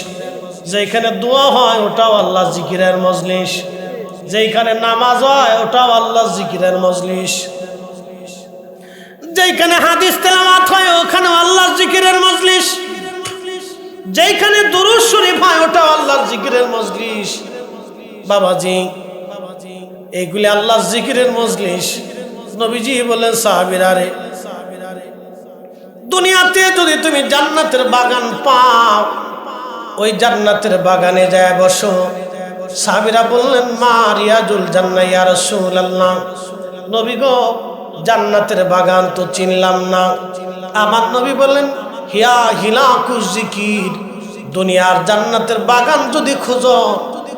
যেখানে দোয়া হয় ওটাও আল্লাহর জিকিরের মজলিস। যেখানে নামাজ হয় ওটাও আল্লাহর জিকিরের মজলিস। যেখানে হাদিস তেলাওয়াত হয় ওখানেও আল্লাহর জিকিরের মজলিস। যেখানে দুরূদ শরীফ হয় ওটাও আল্লাহর জিকিরের মজলিস। বাবাজি, এইগুলি আল্লাহর জিকিরের মজলিস। নবীজি বলেন সাহাবীরা রে, দুনিয়াতে যদি তুমি জান্নাতের বাগান পাও, ওই জান্নাতের বাগানে যায় বসো। সাহাবীরা বললেন মা রিয়াজুল জান্নাহ ইয়া রাসূলুল্লাহ, নবী গো জান্নাতের বাগান তো চিনলাম না। আমার নবী বললেন হিয়া হিলাকুজ জিকির, দুনিয়ার জান্নাতের বাগান যদি খুঁজো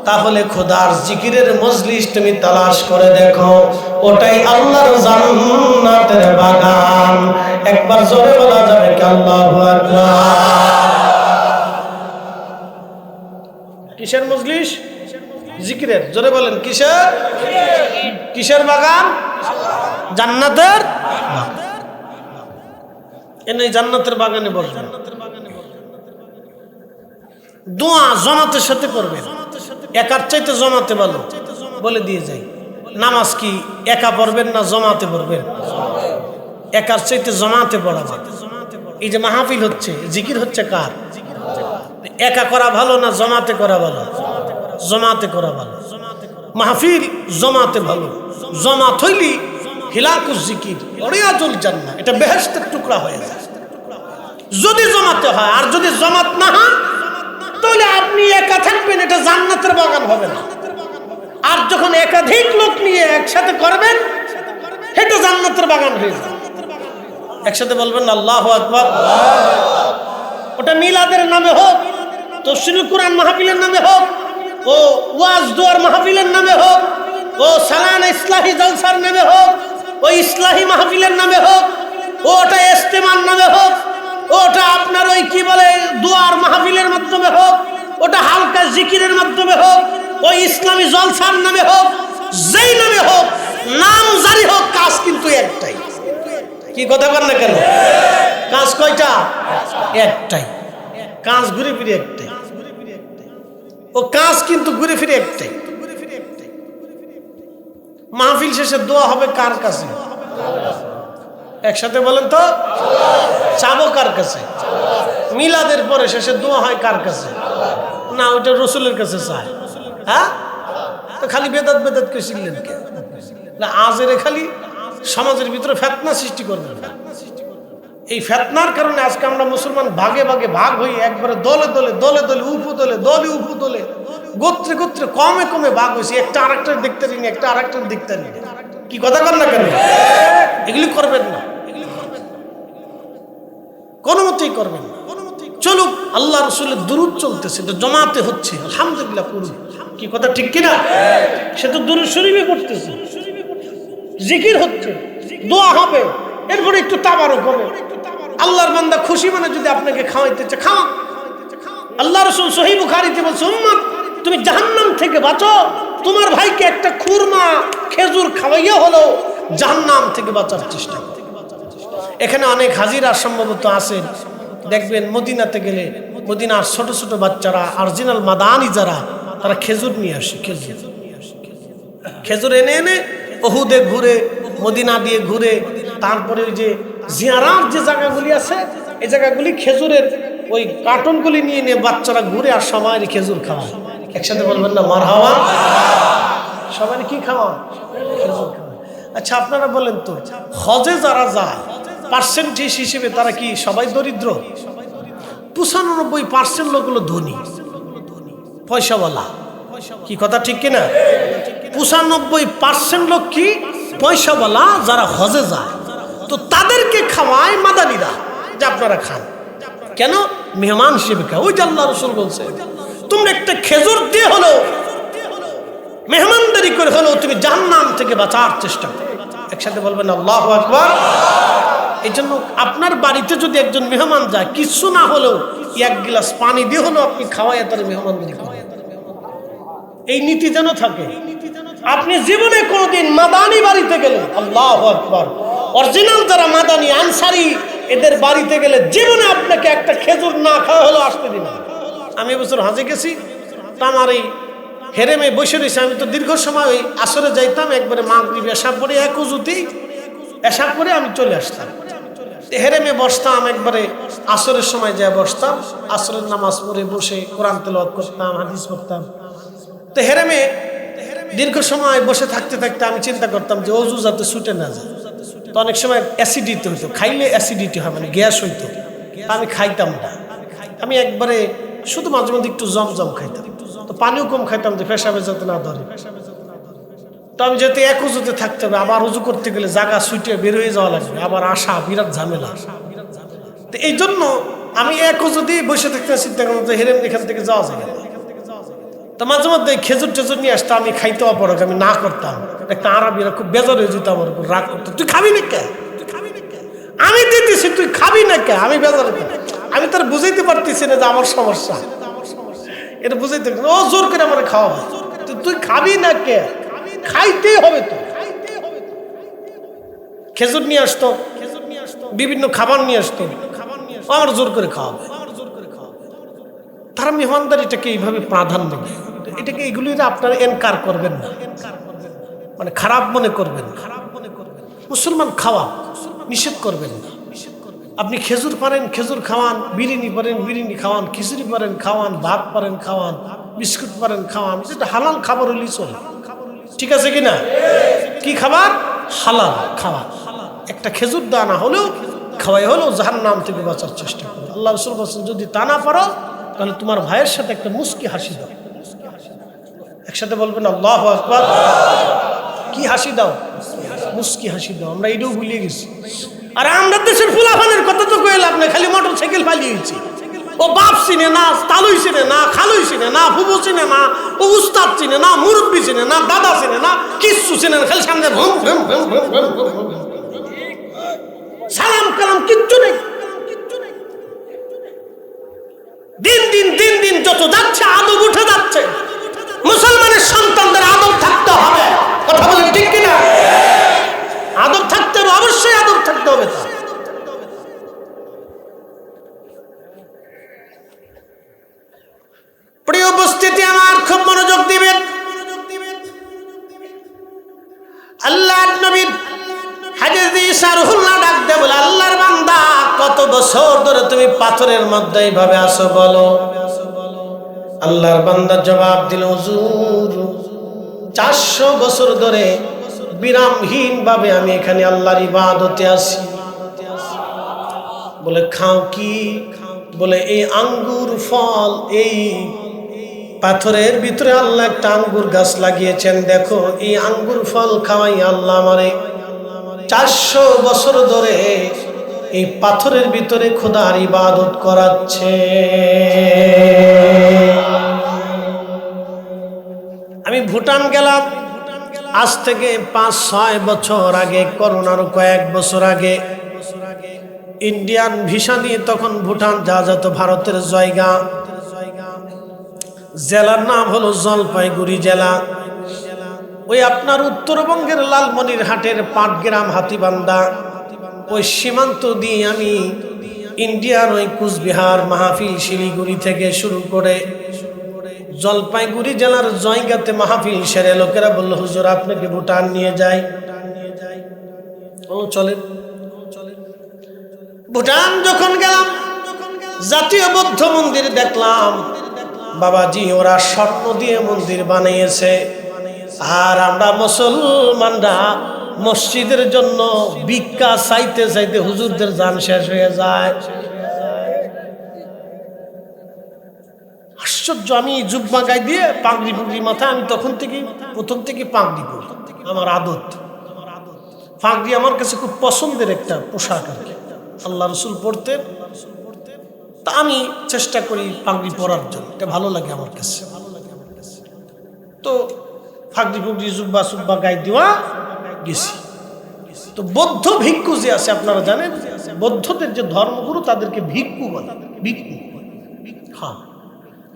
তাহলে খোদার জিকিরের মজলিস তুমি তালাশ করে দেখো, ওটাই আল্লাহর জান্নাতের বাগান। একবার জোরে বলা যাবে কি আল্লাহু আকবার? কিসের মজলিস? জিকিরের। জোরে বলেন কিসের? কিসের বাগান? জান্নাতের বাগান। এনে জান্নাতের বাগানে বসবেন, দোয়া জামাতের সাথে করবেন। একার চাইতে জমাতে ভালো, বলে দিয়ে যাই। নামাজ কি একা পড়বেন না জমাতে পড়বেন? একার চাইতে জমাতে পড়া ভালো। এই যে মাহফিল হচ্ছে, জিকির হচ্ছে কার? একা করা ভালো না জমাতে করা ভালো? জমাতে করা ভালো। মাহফিল জমাতে ভালো। জমাত হইলি হিলাকুজ জিকির রিয়াজুল জান্নাহ, এটা বেহেশতের টুকরা হয়ে যায় যদি জমাতে হয়। আর যদি জমাত না হয় তাহলে আপনি একা থাকবেন, এটা জান্নাতের বাগান হবে না। আর যখন একাধিক লোক নিয়ে একসাথে করবেন এটা জান্নাতের বাগান হয়ে যাবে। একসাথে বলবেন আল্লাহু আকবার। ওটা মিলাদের নামে হোক, তাফসীরুল কুরআন মাহফিলের নামে হোক, ও ওয়াজ দোয়ার মাহফিলের নামে হোক, ও সালানা ইসলাহি জলসার নামে হোক, ও ইসলাহি মাহফিলের নামে হোক, ওটা ইস্তেমার নামে হোক, ওটা আপনার ওই কি বলে দোয়ার মাহফিলের মাধ্যমে হোক, ওটা হালকা জিকিরের মাধ্যমে হোক, ওই ইসলামী জলসার নামে হোক, যেই নামে হোক, নাম জারি হোক, কাজ কিন্তু একটাই। কি কথা বলেন না কেন? কাজ কয়টা? একটাই। কাজ ঘুরে ফিরে একটাই। ও কাজ কিন্তু ঘুরে ফিরে একটাই। মাহফিল শেষে দোয়া হবে কার কাছে? একসাথে বলেন তো, চাবো কার কাছে? মিলাদের পরে শেষে দোয়া হয় কার কাছে? না, ওইটা রসুলের কাছে চায়। হ্যাঁ, তো খালি বেদাত বেদাত কে শিখলেন কে? না, আজেরে খালি সমাজের ভিতরে ফেতনা সৃষ্টি করবেন না। এই ফেতনার কারণে আজকে আমরা মুসলমান ভাগে ভাগে ভাগ হই, একবারে দলে দলে দলে দলে উপদলে দলে উপদলে গোত্রে গোত্রে কমে কমে ভাগ হয়েছে। একটা আরেকটার দেখতে নিন, একটা আরেকটার দেখতে নিন। কি কথা বল না কেন? এগুলি করবেন না, কোনো মতেই করবেন না। চলুক, আল্লাহ রসুলের দুরূদ চলতেছে, তো জমাতে হচ্ছে, আলহামদুলিল্লাহ করুন। কি কথা ঠিক কিনা? সে তো দুরূদ শরীফে করতেছে, জিকির হচ্ছে, দোয়া হবে, এরপরে একটু তাবারক হবে, আল্লাহর বান্দা খুশি মানে যদি আপনাকে খাওয়াইতে চায় খাওয়ান। আল্লাহ রাসূল সহিহ বুখারীতে বলছে, উম্মত তুমি জাহান্নাম থেকে বাঁচো, তোমার ভাইকে একটা খুরমা খেজুর খাওয়াইয়া হলো জাহান্নাম থেকে বাঁচার চেষ্টা করো। এখানে অনেক হাজিরা সম্ভবত আছেন, দেখবেন মদিনাতে গেলে মদিনার ছোট ছোট বাচ্চারা অরিজিনাল মাদানি যারা, তারা খেজুর নিয়ে আসে। খেজুর এনে এনে ওহুদে ঘুরে, মদিনা দিয়ে ঘুরে, তারপরে ওই যে জিয়ারাত যে জায়গাগুলি আছে এই জায়গাগুলি খেজুরের ওই কার্টনগুলি নিয়ে নিয়ে বাচ্চারা ঘুরে আর সবাই খেজুর খাওয়ায়। একসাথে বলবেন না মারহাবা? সবাই কি খাওয়া? খেজুর খাওয়া। আচ্ছা আপনারা বলেন তো, হজে যারা যায় পার্সেন্টেজ হিসেবে তারা কি সবাই দরিদ্র? 95% লোক হলো ধনী, পয়সাওয়ালা। কি কথা ঠিক কিনা? 95% লোক কি পয়সাওয়ালা যারা হজে যায়। তো তাদেরকে খাওয়ায় মাদানীরা যে আপনারা খান। কেন? মেহমান হিসেবে খায়। ওই যে আল্লাহ রাসূল বলছে, তোমরা একটা খেজুর দিয়ে হলো মেহমানদারি করে হলো তুমি জাহান্নাম থেকে বাঁচার চেষ্টা করো। একসাথে বলবেন আল্লাহু আকবার। এই জন্য আপনার বাড়িতে যদি একজন মেহমান যায়, কিছু না হলেও এক গ্লাস পানি দিয়ে হলো আপনি খাওয়াইয়া তার মেহমানদারি করেন। এই নীতি যেন থাকে। আপনি জীবনে কোনোদিন মাদানি বাড়িতে গেলে, আল্লাহু আকবার, অরিজিনাল যারা মাদানি আনসারি এদের বাড়িতে গেলে জীবনে আপনাকে একটা খেজুর না খাওয়া হলো আসতে দিন। আমি এবছর হজে গেছি, তা আমার এই হেরেমে বসে রয়েছে। আমি তো দীর্ঘ সময় ওই আসরে যাইতাম, একবারে মাগরিব এশা পরে এক উজুতেই এশা পরে আমি চলে আসতাম। হেরেমে বসতাম, একবারে আসরের সময় যায় বসতাম, আসরের নামাজ পড়ে বসে কোরআন তেলাওয়াত করতাম, হাদিস পড়তাম। তো হেরেমে দীর্ঘ সময় বসে থাকতে থাকতে আমি চিন্তা করতাম যে অজু যাতে ছুটে না যায়। তো অনেক সময় অ্যাসিডিটি হইতো, খাইলে অ্যাসিডিটি হয়, মানে গ্যাস হইতো। আমি খাইতাম না, আমি একবারে শুধু মাঝে মধ্যে একটু জমজম খাইতাম। তো পানিও কম খাইতাম যে পেশাবে যাতে না ধরে। তো আমি যেহেতু এক উজুতে থাকতে হবে, আবার উজু করতে গেলে জায়গা ছুটে বের হয়ে যাওয়া লাগবে, আবার আসা বিরাট ঝামেলা। তো এই জন্য আমি এক উজুতেই বসে থাকতে চিন্তা করতাম যে হেরেম এখান থেকে যাওয়া যাবে। তো মাঝে মধ্যে খেজুর টেজুর নিয়ে আসতাম, আমি খাইতে অপরাগ আমি না করতাম। একটা আরবিরা খুব বেজার হয়ে যেত, আমার উপর রাগ করতো, তুই খাবি না কে? আমি দিতেছি তুই খাবি না কে? আমি বেজার হতাম। আমি তার বুঝাইতে পারতেছি না যে আমার সমস্যা, এটা বুঝাইতে ও জোর করে আমার খাওয়াবে, তুই খাবি না কে? খাইতেই হবে তো। খেজুর নিয়ে আসতো, বিভিন্ন খাবার নিয়ে আসতো, আমার জোর করে খাওয়াবে। তারা মেহমানদারিটাকে এইভাবে প্রাধান্য দেয়। এটাকে এগুলি আপনারা এনকার করবেন না, মানে খারাপ মনে করবেন না। মুসলমান খাওয়া নিষেধ করবেন না। আপনি খেজুর পারেন খেজুর খাওয়ান, বিরিয়ানি পারেন বিরিয়ানি খাওয়ান, খিচুড়ি পারেন খাওয়ান, ভাত পারেন খাওয়ান, বিস্কুট পারেন খাওয়ান, যেটা হালাল খাবার হলেই চলে। ঠিক আছে কিনা? কি খাবার? হালাল খাবার। একটা খেজুর দানা হলেও খাওয়াই হলেও জাহান্নাম থেকে বাঁচার চেষ্টা করো। আল্লাহ রাসূল বলেছেন, যদি তা না পারো তাহলে তোমার ভাইয়ের সাথে একটা মুস্কি হাসি দাও। একসাথে বলবেন আল্লাহু আকবার। কি হাসি দাও? মুস্কি হাসি দাও। আমরা এটাও ভুলিয়ে গেছি। আর আমরা দেশের ফুলাফানের কথা তো কইলাম আপনি, খালি মোটর সাইকেল পালিয়েছি। ও বাপ চিনে না, তালুই চিনে না, খালুই চিনে না, ফুবু চিনে না, ও উস্তাদ চিনে না, মুরব্বী চিনে না, দাদা চিনে না, কিচ্ছু চিনে না, খালি সামনে ভম ভম ভম ভম ভম ভম। সালাম কালাম কিচ্ছু নেই। দিন দিন দিন দিন যত যাচ্ছে আদব উঠে যাচ্ছে। মুসলমানের সন্তানদের আদব থাকতে হবে। কথা বলেন ঠিক কিনা? আদব থাকতে হবে, অবশ্যই আদব থাকতে হবে। প্রিয় উপস্থিতি আমার, খুব মনোযোগ দিবেন। আল্লাহর নবী হাদিস দিয়ে রুহুল্লাহ ডাক দে বলে, আল্লাহর বান্দা কত বছর ধরে তুমি পাথরের মধ্যে এইভাবে আসো বলো? আল্লাহর বান্দা জবাব দিল, হুজুর 400 বছর ধরে বিরামহীন ভাবে আমি এখানে আল্লাহর ইবাদতে আছি। বলে খাও কি? বলে এই আঙ্গুর ফল, এই পাথরের ভিতরে আল্লাহ একটা আঙ্গুর গাছ লাগিয়েছেন, দেখো এই আঙ্গুর ফল খাওয়াই আল্লাহ আমারে 400 বছর ধরে এই পাথরের ভিতরে খোদার ইবাদত করাচ্ছে। আমি ভুটান গেলাম আজ থেকে 5-6 বছর আগে, করোনার কয়েক বছর আগে। ইন্ডিয়ান ভিসা নিয়ে তখন ভুটান যাওয়া যেত, ভারতের জায়গা। জেলার নাম হলো জলপাইগুড়ি জেলা। ওই আপনার উত্তরবঙ্গের লালমনিরহাটের পাটগ্রাম, হাতিবান্ধা, ওই সীমান্ত দিয়ে আমি ইন্ডিয়ার ওই কুচবিহার, মাহফিল, শিলিগুড়ি থেকে শুরু করে জলপাইগুড়ি জেলার জয়গাতে মাহফিল সেরে লোকেরা বলল, হুজুর আপনাকে ভুটান নিয়ে যাই। ও চলেন। ভুটান যখন গেলাম, জাতীয় বৌদ্ধ মন্দির দেখলাম। বাবাজি, ওরা স্বর্ণ দিয়ে মন্দির বানিয়েছে, আর আমরা মুসলমানরা মসজিদের জন্য ভিক্ষা চাইতে চাইতে হুজুরদের জান শেষ হয়ে যায়। আশ্চর্য। আমি জুব্বা গায়ে দিয়ে পাগড়ি পুগড়ি মাথায়, আমি তখন থেকে প্রথম থেকে পাগড়ি পরি, আমার আদত। পাগড়ি আমার কাছে খুব পছন্দের একটা পোশাক আর কি, আল্লাহ রসুল পড়তে। তা আমি চেষ্টা করি পাগড়ি পরার জন্য, এটা ভালো লাগে আমার কাছে। তো পাগড়ি পুগড়ি জুব্বা সুব্বা গায়ে দেওয়া গেছি। তো বৌদ্ধ ভিক্ষু যে আছে, আপনারা জানেন বৌদ্ধদের যে ধর্মগুরু তাদেরকে ভিক্ষু বলে, ভিক্ষু। হ্যাঁ,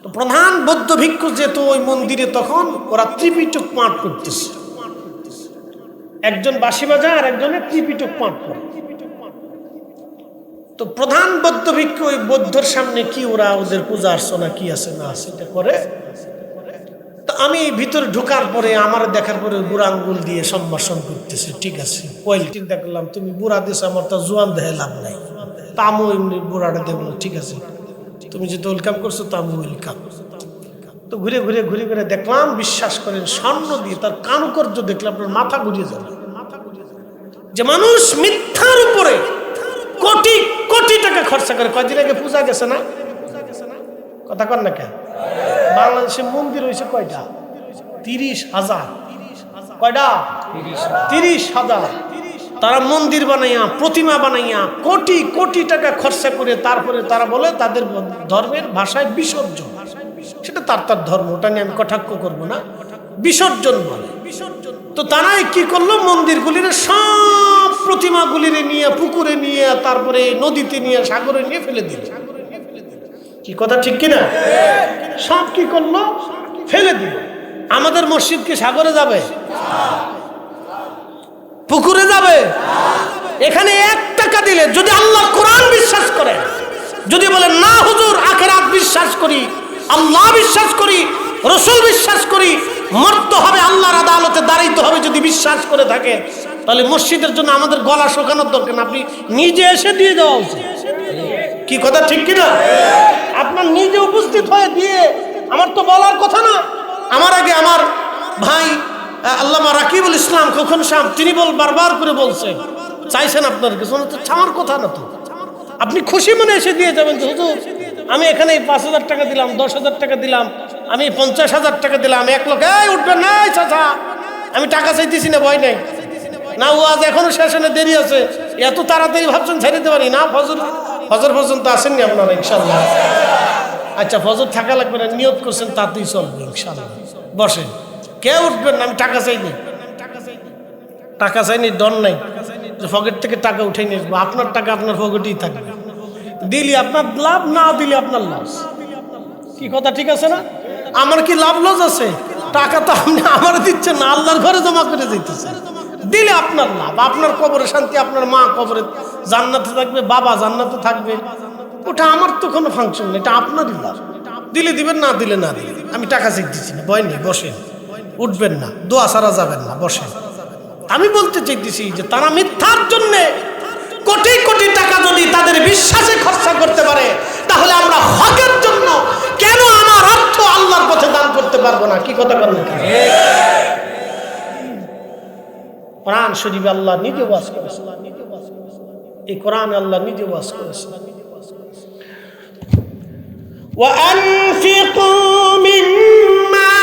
তো প্রধান বৌদ্ধ ভিক্ষু যেহেতু ওই মন্দিরে, তখন ওরা ত্রিপিটক পাঠ করতেছে। একজন বাঁশি বাজায় আর একজনে ত্রিপিটক পাঠ করে। তো প্রধান বৌদ্ধ ভিক্ষু ওই বৌদ্ধর সামনে কি ওরা ওদের পূজা অর্চনা কি আছে না আছে এটা করে। তো আমি ভিতরে ঢোকার পরে আমার দেখার পরে বুড়া আঙ্গুল দিয়ে সম্ভাষণ করতেছে। ঠিক আছে, কোয়ালিটি দেখলাম, তুমি বুড়া দিস, আমার তো জোয়ান দেহে লাভ নাই। তামো এমনি বুড়াটা দেখলো, ঠিক আছে তুমি যেহেতু ওয়েলকাম করছো তামো ওয়েলকাম। তো ঘুরে ঘুরে ঘুরে ঘুরে দেখলাম, বিশ্বাস করেন স্বর্ণ দিয়ে তার কারুকার্য দেখলে আপনার মাথা ঘুরিয়ে যাবে। যে মানুষ মিথ্যার উপরে কোটি কোটি টাকা খরচা করে। কয়দিন আগে পূজা গেছে না, কথা কর না কেন? বাংলাদেশে মন্দির হয়েছে কয়টা? 30,000। কয়টা? 30,000। তারা মন্দির বানাইয়া, প্রতিমা বানাইয়া কোটি কোটি টাকা খরচা করে তারপরে তারা বলে তাদের ধর্মের ভাষায় বিসর্জন। সেটা তার তার ধর্ম, ওটা নিয়ে আমি কটাক্ষ করবো না, বিসর্জন বলে। তো তারাই কি করলো, মন্দিরগুলির সব প্রতিমাগুলিরে নিয়ে পুকুরে নিয়ে, তারপরে নদীতে নিয়ে, সাগরে নিয়ে ফেলে দিল। কি কথা ঠিক কিনা? সব কি করলো, ফেলে দিল। আমাদের মসজিদ কি সাগরে যাবে? পুকুরে যাবে? এখানে 1 টাকা দিলে যদি আল্লাহ কোরআন বিশ্বাস করে, যদি বলেন না হুজুর আখিরাত বিশ্বাস করি, আল্লাহ বিশ্বাস করি, রসুল বিশ্বাস করি, মরতে হবে, আল্লাহর আদালতে দাঁড়াইতে হবে, যদি বিশ্বাস করে থাকেন, তাহলে মসজিদের জন্য আমাদের গলা শোকানোর দরকার না, আপনি নিজে এসে দিয়ে দেওয়া উচিত। কি কথা ঠিক কিনা? আপনার নিজে উপস্থিত হয়ে দিয়ে, আমার তো বলার কথা না। আমার আগে আমার ভাই আল্লামা রাকিবুল ইসলাম খোকন সাহেব, তিনি বারবার করে বলছে, চাইছেন আপনার কিছু, তো ছামার কথা না। তো আপনি খুশি মনে এসে দিয়ে যাবেন যে হুজুর আমি এখানে 5,000 টাকা দিলাম, 10,000 টাকা দিলাম, আমি 50,000 টাকা দিলাম, 1 লক্ষ। এই উঠবেন না চাচা, আমি টাকা চাইতেছি না, ভয় নাই না, ও আজ এখনো শেষে দেরি আছে, এত তাড়াতাড়ি ভাবছেন ছেড়ে দিতে পারি না। ফজর পর্যন্ত আসেননি আপনারা ইনশাল্লাহ? আচ্ছা, ফজর থাকা লাগবে না, নিয়ত করছেন তাতেই চলবে ইনশাল্লাহ। বসেন, কে উঠবেন না, আমি টাকা চাইনি, টাকা চাইনি, ডন নাই যে পকেট থেকে টাকা উঠে নিয়ে আসবো। আপনার টাকা আপনার পকেটেই থাকবে, দিলি আপনার লাভ, না দিলে আপনার লস। কি কথা ঠিক আছে না? আমার কি লাভ লস আছে? টাকা তো আপনি আমার দিচ্ছেন না, আল্লাহর ঘরে জমা করে দিতেছে, দিলে আপনার লাভ, আপনার কবরে শান্তি, আপনার মা কবরে জান্নাতে থাকবে, বাবা জান্নাতে থাকবে, ওটা আমার তো কোনো ফাংশন নেই, এটা আপনারই লাভ। দিলে দিবেন, না দিলে না দিলে। আমি টাকা চেক দিচ্ছি না, ভয় নেই, বসেন, উঠবেন না, দোয়া সারা যাবেন না, বসেন। আমি বলতে চাইতেছি যে তারা মিথ্যার জন্যে কোটি কোটি টাকা যদি তাদের বিশ্বাসে খরচা করতে পারে, তাহলে আমরা হকের জন্য কেন আমার অর্থ আল্লাহর পথে দান করতে পারবো না? কি কথা বলেন? কোরআন শরীফে আল্লাহ নিজে ওয়াজ করেছেন, এই কোরআন আল্লাহ নিজে ওয়াজ করেছেন, وَأَنفِقُوا مِمَّا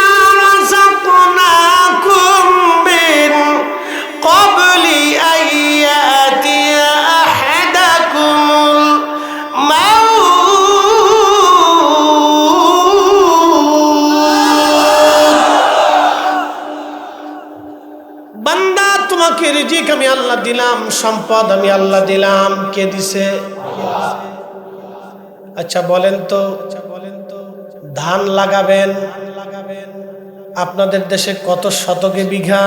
رَزَقْنَاكُمْ مِنْ قَبْلِ أَنْ يَأْتِيَ أَحَدَكُمُ الْمَوْتُ বান্দা তোমাকে রিজিক আমি আল্লাহ দিলাম, সম্পদ আমি আল্লাহ দিলাম, কে দিছে? আচ্ছা বলেন তো, ধান লাগাবেন, আপনাদের দেশে কত শতকে বিঘা?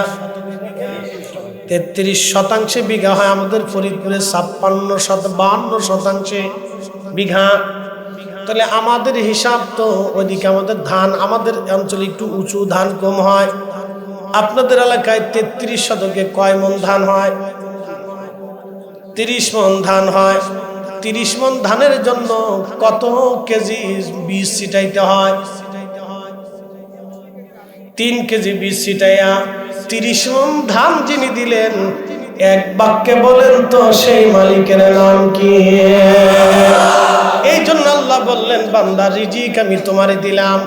33% বিঘা হয়, আমাদের ফরিদপুরে 52% বিঘা। তাহলে আমাদের হিসাব তো ওইদিকে আমাদের ধান, আমাদের অঞ্চলে একটু উঁচু, ধান কম হয়। আপনাদের এলাকায় 33 শতকে কয় মন ধান হয়? 30 মন ধান হয়। 30 মন ধানের জন্য কত কেজি বীজ ছিটাইতে হয়? 3 কেজি বীজ ছিটাইয়া 30 মন ধান যিনি দিলেন, এক বাক্যে বলেন তো সেই মালিকের নাম কি? এই জন্য আল্লাহ বললেন, বান্দা রিজিক আমি তোমারে দিলাম,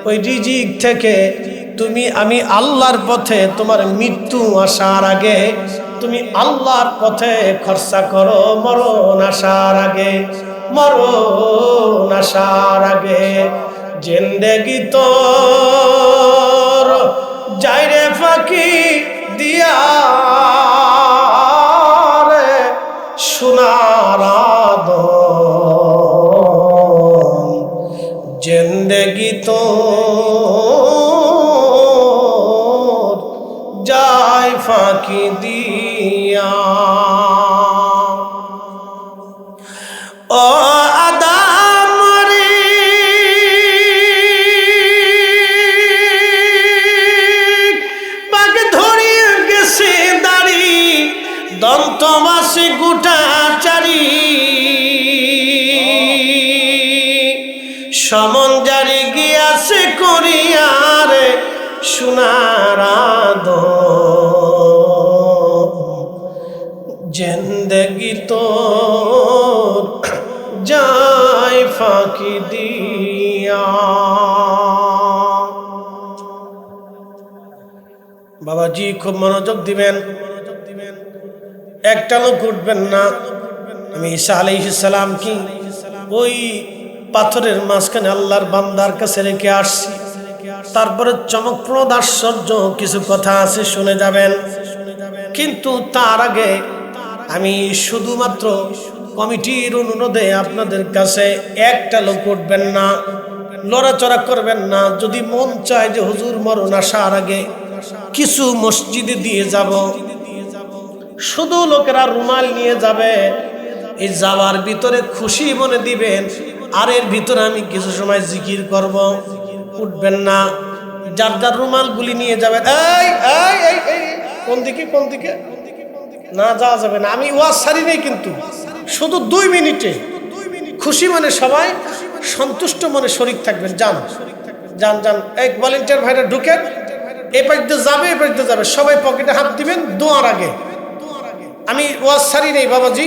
ওই রিজিক থেকে আমি আল্লাহর পথে, তোমার মৃত্যু আসার আগে তুমি আল্লাহর পথে খরচা করো, মরণ আসার আগে, মরণ আসার আগে। জিন্দেগি তোর যাইরে ফাঁকি দিয়া রে সোনার আদম, জিন্দেগি তোর যাই ফাঁকি দিয়া। ও আদম রে, পাক ধরিয়ে গেছে দাড়ি, দন্ত মাসে গোটা চারি, সমন জারি গিয়াছে করিয়ারে সোনার আদম, জিন্দেগি তোর যাই ফাঁকি দিয়া। বাবাজি খুব মনোযোগ দিবেন, একটা লোক উঠবেন না। আমি ঈসা আলাইহিস সালাম কি ওই পাথরের মাঝখানে আল্লাহর বান্দার কাছে রেখে আসছি। তারপরে চমকপ্রদ আশ্চর্য কিছু কথা আছে, শুনে যাবেন। কিন্তু তার আগে আমি শুধুমাত্র কমিটির অনুরোধে আপনাদের কাছে, একটা লোক উঠবেন না, লড়াচড়া করবেন না। যদি মন চায় যে হুজুর মরণ আসার আগে কিছু মসজিদে দিয়ে যাব, শুধু লোকেরা রুমাল নিয়ে যাবে, এই যাওয়ার ভিতরে খুশি মনে দিবেন, আর এর ভিতরে আমি কিছু সময় জিকির করব, উঠবেন না। যার যার রুমাল গুলি নিয়ে যাবেন। এই এই এই এই কোন দিকে, কোন দিকে না যাওয়া যাবে না। আমি ওয়াজ ছাড়ি নেই, কিন্তু শুধু 2 মিনিটে খুশি মনে সবাই সন্তুষ্ট মনে শরীক থাকবেন। যান যান যান, এক ভলেন্টিয়ার ভাইরা ঢুকেন, এই পাশে যাবে, এই পাশে যাবে, সবাই পকেটে হাত দিবেন দোয়ার আগে। আমি ওয়াজ ছাড়ি নেই বাবাজি,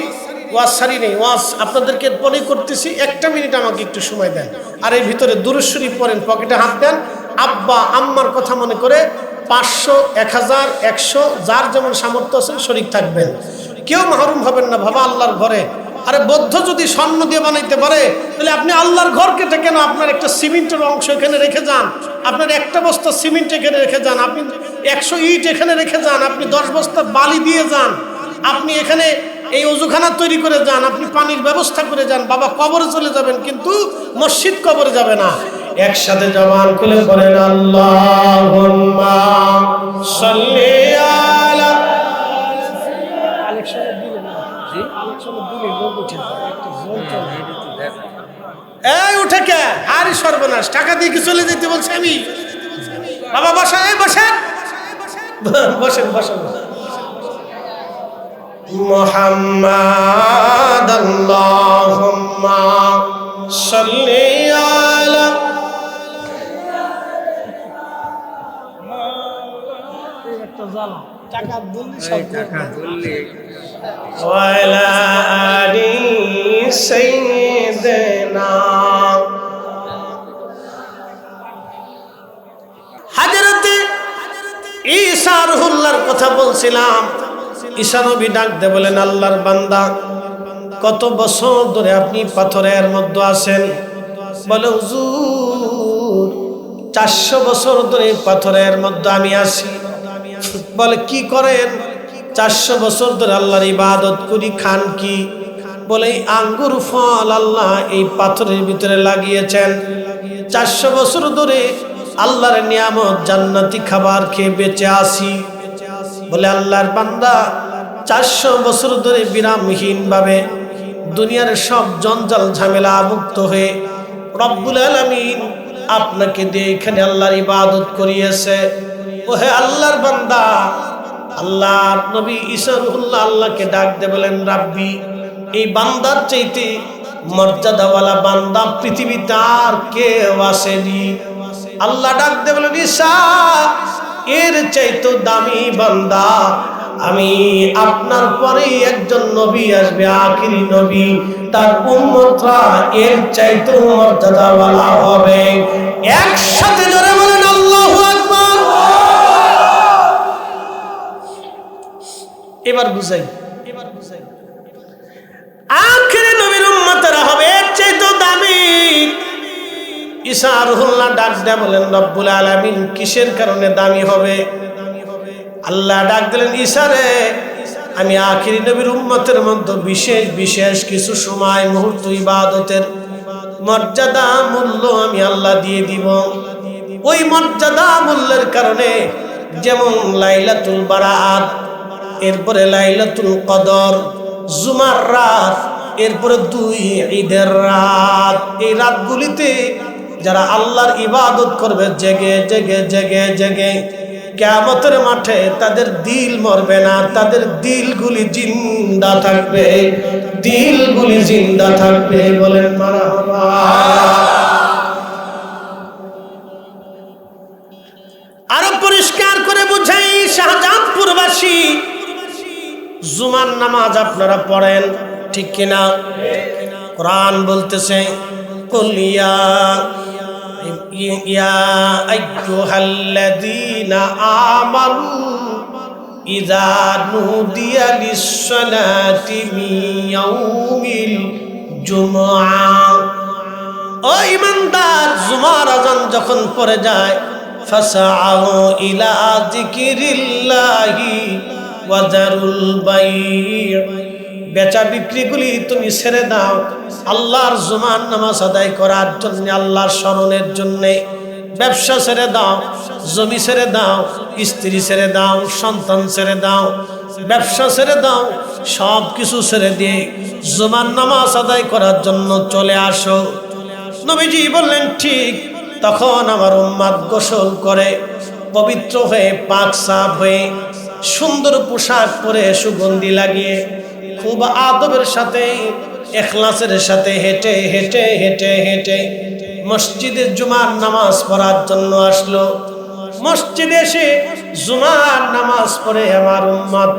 ওয়াজ ছাড়ি নেই, ওয়াজ আপনাদেরকে পরে করতেছি। 1 মিনিট আমাকে একটু সময় দেন, আর এর ভিতরে দুরূদ শরীফ পড়েন, পকেটে হাত দেন, আব্বা আম্মার কথা মনে করে 500, 1000, 100 যার যেমন সামর্থ্য আছে শরীক থাকবেন। কেউ মাহরুম হবেন না বাবা আল্লাহর ঘরে। আরে বৌদ্ধ যদি স্বর্ণ দিয়ে বানাইতে পারে, তাহলে আপনি আল্লাহর ঘর কেটে কেন আপনার একটা সিমেন্টের অংশ এখানে রেখে যান, আপনার একটা বস্তা সিমেন্ট এখানে রেখে যান, আপনি 100 ইট এখানে রেখে যান, আপনি 10 বস্তা বালি দিয়ে যান, আপনি এখানে এই ওযুখানা তৈরি করে যান, আপনি পানির ব্যবস্থা করে যান। বাবা কবরে চলে যাবেন, কিন্তু মসজিদ কবরে যাবে না। একসাথে জবান খুলে পড়েন আল্লাহুম্মা সাল্লি আলা। এই উঠে কে? আরে সর্বনাশ, টাকা দিয়ে কি চলে যেতে বলছি আমি? বাবা বসেন, এই বসেন বসেন বসেন। মুহাম্মাদ আল্লাহুম্মা সাল্লি আলা। টাকা দুললি সব টাকা দুললি ওয়ালা আলি সাইয়্যিদিনা। হযরত ঈসা রুহুল্লাহর কথা বলছিলাম। ঈসা নবী ডাক দিয়ে বলেন, আল্লাহর বান্দা, কত বছর ধরে আপনি পাথরের মধ্যে আছেন? বলে হুজুর 400 বছর ধরে পাথরের মধ্যে আমি আছি। বলে কি করেন? 400 বছর ধরে আল্লাহর ইবাদত করি। খান কি? বলে এই আঙ্গুর ফল আল্লাহ এই পাথরের ভিতরে লাগিয়েছেন। 400 বছর ধরে আল্লাহর নিয়ামত জান্নাতি খাবার খেয়ে বেঁচে আসি। বলে আল্লাহর বান্দা 400 বছর ধরে বিরামহীন ভাবে দুনিয়ার সব জঞ্জাল ঝামেলা মুক্ত হয়ে রব্বুল আলামিন আপনাকে দিয়ে এখানে আল্লাহর ইবাদত করিয়েছে। ওহে আল্লাহর বান্দা, আল্লাহর নবী ঈসা রুহুল্লাহ আল্লাহকে ডাক দিয়ে বলেন, রাব্বি, এই বান্দার চাইতে মর্যাদাওয়ালা বান্দা পৃথিবীতে আর কেউ আসেনি। আল্লাহ ডাক দিয়ে বলেন, ঈসা, এর চাইতে দামি বান্দা আমি আপনার পরেই একজন নবী আসবে, আখিরি নবী, তার উম্মতরা এর চাইতে মর্যাদাওয়ালা হবে। একসাথে জোরে বলেন আল্লাহু আকবার। এবার বুঝাই, আখিরি নবীর উম্মতরা হবে এর চাইতে দামি। ঈসা রুহুল্লাহ ডাক দেয়া বলেন, রব্বুল আলামিন কিসের কারণে দামি হবে? আল্লাহ ডাক দিলেন, ঈসা রে, আমি আখিরি নবীর উম্মতের মধ্যে বিশেষ বিশেষ কিছু সময় মুহূর্ত ইবাদতের মর্যাদা মূল্য আমি আল্লাহ দিয়ে দিব। ওই মর্যাদা মূল্যের কারণে যেমন লাইলাতুল বারাত, এরপরে লাইলাতুল কদর, জুমার রাত, এরপরে 2 ঈদের রাত, এই রাতগুলিতে যারা আল্লাহর ইবাদত করবে জেগে জেগে জেগে জেগে, কিয়ামতের মাঠে তাদের দিল মরবে না, তাদের দিলগুলি জিন্দা থাকবে, দিলগুলি জিন্দা থাকবে। বলেন মারহাবা। আরো পরিষ্কার করে বুঝাই, শাহজাহানপুরবাসী, জুমার নামাজ আপনারা পড়েন ঠিক কিনা? কোরআন বলতেছে, কুলিয়া ইয়া আইয়ুহাল্লাযীনা আমানু ইযা নুদিয়া লিস-সালাতি মিন ইয়াউমিল জুমআ। ও ঈমানদার, জুমার আযান যখন পড়ে যায়, ফাসআউ ইলা যিকিরিল্লাহি ওয়া যারুল বাই', বেচা বিক্রিগুলি তুমি ছেড়ে দাও আল্লাহর জুমার নামাজ আদায় করার জন্য, আল্লাহর স্মরণের জন্য। ব্যবসা ছেড়ে দাও, জমি ছেড়ে দাও, স্ত্রী ছেড়ে দাও, সন্তান ছেড়ে দাও, ব্যবসা ছেড়ে দাও, সব কিছু ছেড়ে দিয়ে জুমার নামাজ আদায় করার জন্য চলে আসো। নবীজি বললেন, ঠিক। তখন আমার উম্মত গোসল করে পবিত্র হয়ে পাক সাফ হয়ে সুন্দর পোশাক পরে সুগন্ধি লাগিয়ে খুব আদবের সাথে ইখলাসের সাথে হেঁটে হেঁটে হেঁটে হেঁটে মসজিদে জুমার নামাজ পড়ার জন্য আসলো। মসজিদে এসে জুমার নামাজ পড়ে আমার উম্মত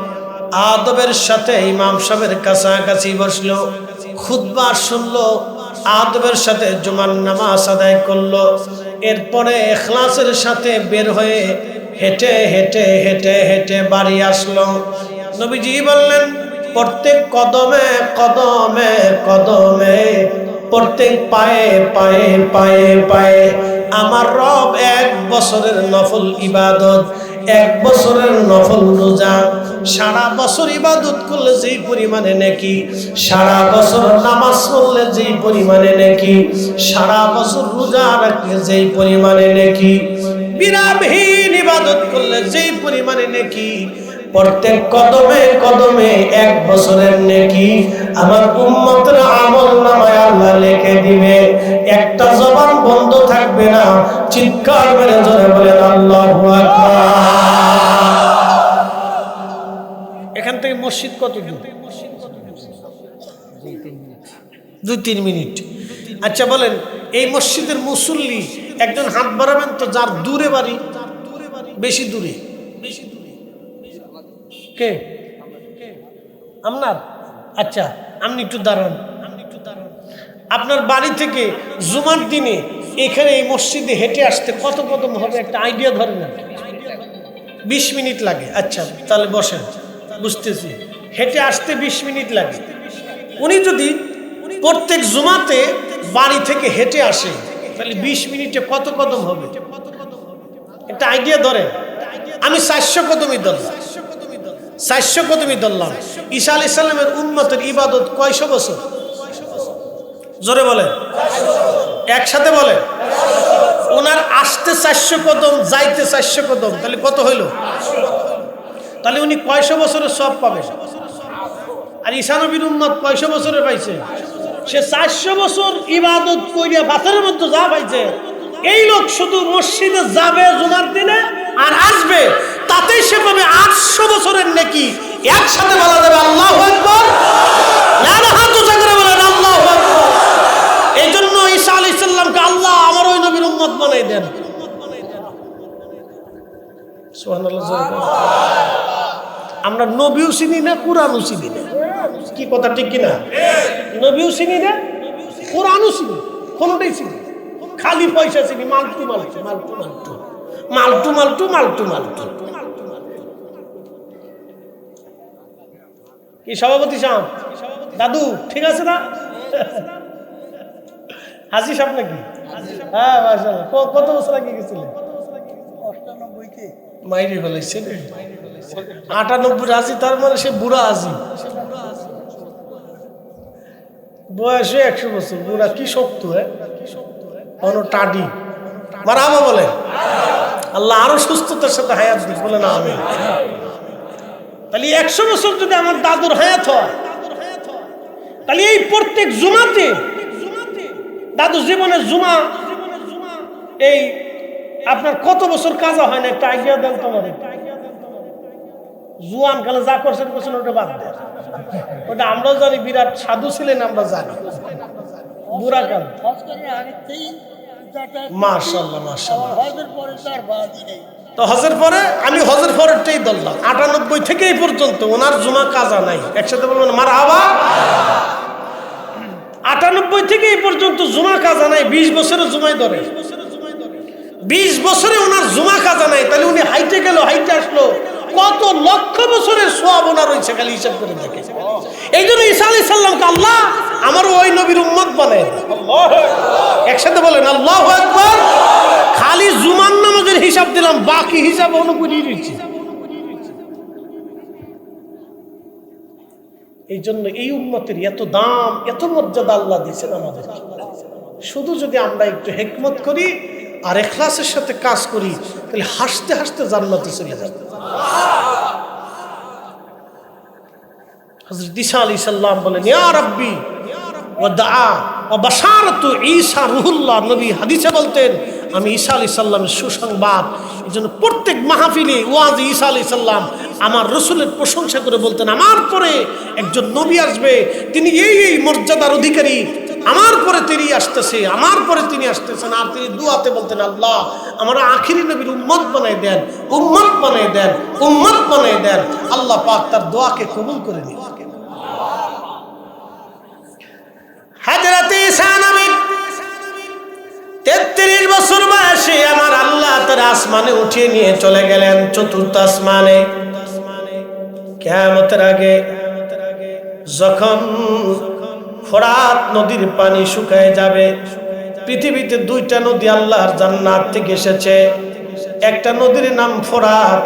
আদবের সাথে ইমাম সাহেবের কাছাকাছি বসলো, খুতবা শুনলো, আদবের সাথে জুমার নামাজ আদায় করলো। এরপরে ইখলাসের সাথে বের হয়ে হেঁটে হেঁটে হেঁটে হেঁটে বাড়ি আসলো। নবীজি বললেন, প্রত্যেক কদমে কদমে কদমে, প্রত্যেক পায়ে পায়ে পায়ে পায়ে আমার রব 1 বছরের নফল ইবাদত, 1 বছরের নফল রোজা, সারা বছর ইবাদত করলে যেই পরিমাণে নেকি, সারা বছর নামাজ পড়লে যেই পরিমাণে নেকি, সারা বছর রোজা রাখলে যেই পরিমাণে নেকি, বিরামহীন ইবাদত করলে যেই পরিমাণে নেকি, প্রত্যেক কদমে কদমে 1 বছরের নেকি আমার উম্মতের আমল নামায় আল্লাহ লিখে দিবে। একটা জবান বন্ধ থাকবে না। চিৎকার করে জোরে বলেন আল্লাহু আকবার। এখান থেকে মসজিদ কত দূর? 2-3 মিনিট। আচ্ছা বলেন, এই মসজিদের মুসল্লি একজন হাত বাড়াবেন তো, যার দূরে বাড়ি, বেশি দূরে, কে? আপনার? আচ্ছা, আপনি একটু দাঁড়ান। আপনার বাড়ি থেকে জুমার দিনে এখানে এই মসজিদে হেঁটে আসতে কত কদম হবে একটা আইডিয়া ধরে না? 20 মিনিট লাগে। আচ্ছা তাহলে বসেন, বুঝতেছি, হেঁটে আসতে 20 মিনিট লাগে। উনি যদি প্রত্যেক জুমাতে বাড়ি থেকে হেঁটে আসে তাহলে 20 মিনিটে কত কদম হবে একটা আইডিয়া ধরে? আমি 400 কদমই ধরলাম, 400 কদমই ধরলাম। ঈসা আলাইহিস সালামের উম্মতের ইবাদত কয়শো বছর? জোরে বলে, একসাথে বলে। ওনার আসতে 400 কদম, যাইতে 400 কদম, তাহলে কত হইল? তাহলে উনি কয়শো বছরের সব পাবে? আর ঈসা নবীর উম্মত কয়শো বছরে পাইছে? সে 400 বছর ইবাদত কইরা পাথরের মধ্যে যা পাইছে, এই লোক শুধু মসজিদে যাবে জুমার দিনে আর আসবে, তাতেই সে পাবে 800 বছরের নেকি। একসাথে বলা যাবে আল্লাহু আকবার, না হাত উঁচা করে বলেন আল্লাহু আকবার। এই জন্য ঈসা আলাইহিস সালামকে আল্লাহ আমার ওই নবীর উম্মত বানাই দেন। সুবহানাল্লাহ। আমরা নবীও চিনি না, কোরআনও চিনি না। কি কথা ঠিক কিনা? নবীও চিনি না, কোরআনও চিনি, কোনটাই চিনি, খালি পয়সা চিনি। মালটু মালটু মালটু মালটু মালটু মালটু মালটু মালটু। কি সভাপতি সাহেব, দাদু ঠিক আছে না? হাজি সাহেব নাকি? হ্যাঁ মাশাআল্লাহ। কত বছর আগে গেছিলেন? 98-তে। মাইরে ফেলেছে 98 হাজি, তার মানে সে বুড়া হাজি। বয়সে 100 বছর, বুড়া কি শক্ত, টাডি। মারহাবা বলে। আল্লাহ আরো সুস্থতার সাথে হায়াত দিক, বলে না আমি। তাহলে 100 বছর যদি আমার দাদুর হায়াত হয়, তাহলে এই প্রত্যেক জুমাতে দাদু জীবনের জুমা এই আপনার কত বছর কাজা হয় না, একটা আইডিয়া দেন তোমার। জুয়ান কালে যা করছেন করছেন, ওটা বাদ দেন, ওটা আমরাও জানি বিরাট সাধু ছিলেন, আমরা জানি। বুড়া কাল মাশাআল্লাহ মাশাআল্লাহ। তো হজের পরে আমি হজের পরেরটাই ধরলাম। 98 থেকে এই পর্যন্ত ওনার জুমা কাজা নাই। একসাথে বলবেন মারহাবা। 98 থেকে এই পর্যন্ত জুমা কাজা নাই। 20 বছরের জুমাই ধরে, 20 বছরে ওনার জুমা কাজা নাই। তাহলে উনি হাইটে গেল, হাইটে আসলো, কত লক্ষ বছরের সওয়াব ওনার রয়েছে, খালি হিসাব করে দেখে। এই জন্য ঈসা আলাইহিস সালামকে আল্লাহ আমার ওই নবীর উম্মত বানায়। একসাথে বলেন আল্লাহু আকবার। খালি জুমার নামাজের হিসাব দিলাম, বাকি হিসাব অনুকূলই রয়েছে। এই জন্য এই উম্মতের এত দাম, এত মর্যাদা আল্লাহ দিয়েছেন আমাদের। শুধু যদি আমরা একটু হিকমত করি আর ইখলাসের সাথে কাজ করি, তাহলে হাসতে হাসতে জান্নাতে চলে যাব। হযরত ঈসা আলাইহিস সালাম বলেন ইয়া রাব্বি ওয়া দাআ ওয়া বাশারাতু ঈসা রূহুল্লাহ। নবী হাদিসে বলতেন আমি ঈসা আলাইহিস সালামের সুসংবাদ। এইজন্য প্রত্যেক মাহফিলে ওয়াজ ঈসা আলাইহিস সালাম আমার রাসূলের প্রশংসা করে বলতেন, আমার পরে একজন নবী আসবে, তিনি এই মর্যাদার অধিকারী, আমার পরে তিনি আসতেছে, আমার পরে তিনি আসতেছেন। আর তিনি দুআতে বলতেন আল্লাহ আমার আখিরি নবীর উম্মত বানায় দেন, উম্মত বানায় দেন, উম্মত বানায় দেন। আল্লাহ পাক তার দোয়াকে কবুল করে নিন। হযরত ঈসা নবী 33 বছর বয়সে আমার আল্লাহ তার আসমানে উঠিয়ে নিয়ে চলে গেলেন, চতুর্থ আসমানে। কিয়ামতের আগে যখন ফোরাত নদীর পানি শুকিয়ে যাবে, পৃথিবীতে 2টা নদী আল্লাহর জান্নাত থেকে এসেছে। একটা নদীর নাম ফোরাত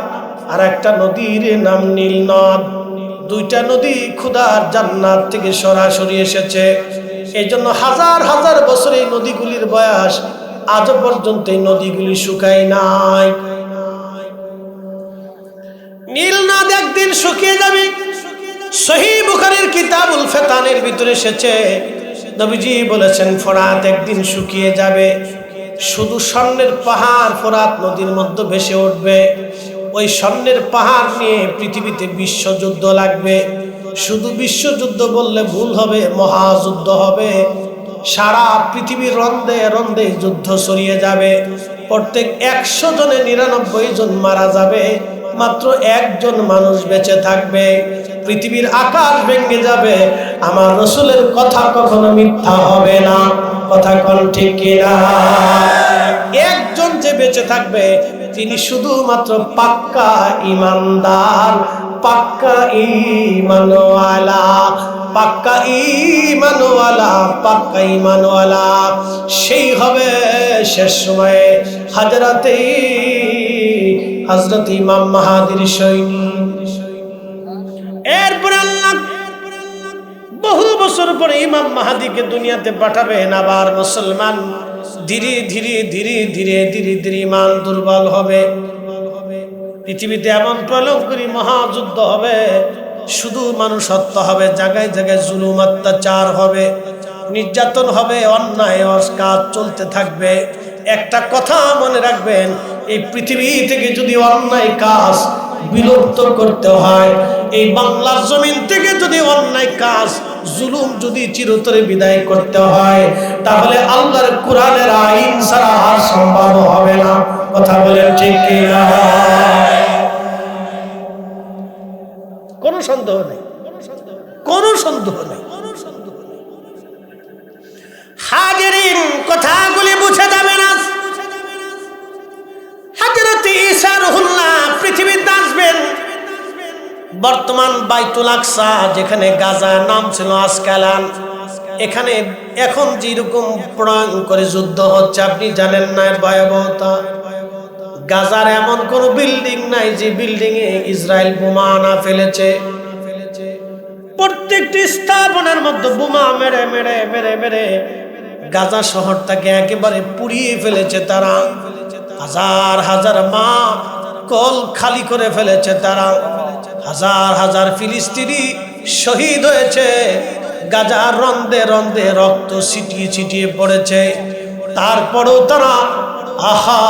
আর একটা নদীর নাম নীল নদ। 2টা নদী খোদার জান্নাত থেকে সরাসরি এসেছে। এই জন্য হাজার হাজার বছর এই নদীগুলির বয়স, আজ পর্যন্ত এই নদীগুলি শুকায় নাই। নীল নদ একদিন শুকিয়ে যাবে। সহিহ বুখারীর কিতাবুল ফিতানের ভিতরে এসেছে, নবীজি বলেছেন ফোরাত একদিন শুকিয়ে যাবে, শুধু স্বর্ণের পাহাড় ফোরাত নদীর মধ্যে ভেসে উঠবে। ওই স্বর্ণের পাহাড় নিয়ে পৃথিবীতে বিশ্বযুদ্ধ লাগবে। শুধু বিশ্বযুদ্ধ বললে ভুল হবে, মহাযুদ্ধ হবে। সারা পৃথিবীর রন্ধে রন্ধে যুদ্ধ ছড়িয়ে যাবে। প্রত্যেক 100 জনে 99 জন মারা যাবে, মাত্র 1 জন মানুষ বেঁচে থাকবে। পৃথিবীর আকাশ ভেঙে যাবে। আমার রাসূলের কথা কখনো মিথ্যা হবে না, কথা কোন ঠিক কিনা? একজন যে বেঁচে থাকবে তিনি শুধুমাত্র পাক্কা ঈমানদার, পাক্কা ঈমানওয়ালা, পাক্কা ঈমানওয়ালা, পাক্কা ঈমানওয়ালা। সেই হবে শেষ সময়ে হযরতে হযরত ইমাম মাহাদির সৈনিক। এরপর আল্লাহ বহু বছর পরে ইমাম মাহাদিকে দুনিয়াতে পাঠাবেন। আবার মুসলমান ধীরে ধীরে ধীরে ধীরে ধীরে ধীরে ইমান দুর্বল হবে। পৃথিবীতে এমন প্রলয়ঙ্করী মহাযুদ্ধ হবে, শুধু মানুষ হত্যা হবে, জায়গায় জায়গায় জুলুম অত্যাচার হবে, নির্যাতন হবে, অন্যায় কাজ চলতে থাকবে। একটা কথা মনে রাখবেন, এই পৃথিবী থেকে যদি অন্যায় কাজ বিলুপ্ত করতে হয়, এই বাংলার জমিন থেকে যদি অন্যায় কাজ জুলুম যদি চিরতরে বিদায় করতে হয়, তাহলে আল্লাহর কোরআনের আইন ছাড়া আর সম্ভব হবে না। কথা বলেন ঠিক কি না? কোনো সন্দেহ নেই, কোনো সন্দেহ নেই। হাজিরিন, কথাগুলি বুঝে যাবে না। হযরত ঈসা রুহুল্লাহ পৃথিবীতে আসবেন। বর্তমান বাইতুল আকসা, যেখানে গাজা নাম ছিল আসকালান, এখানে এখন যেরকম ভয়ঙ্কর যুদ্ধ হচ্ছে আপনি জানেন না এর ভয়াবহতা। গাজার এমন কোন বিল্ডিং নাই যে বিল্ডিং এ ইসরায়েল বোমা না ফেলেছে। প্রত্যেকটি স্থাপনার মধ্যে বোমা মেরে মেরে মেরে মেরে গাজা শহরটাকে একেবারে পুড়িয়ে ফেলেছে তারা। হাজার হাজার মা কল খালি করে ফেলেছে তারা। হাজার হাজার ফিলিস্তিনি শহীদ হয়েছে। গাজার রন্দে রন্দে রক্ত ছিটিয়ে ছিটিয়ে পড়েছে। তারপরেও তারা আহা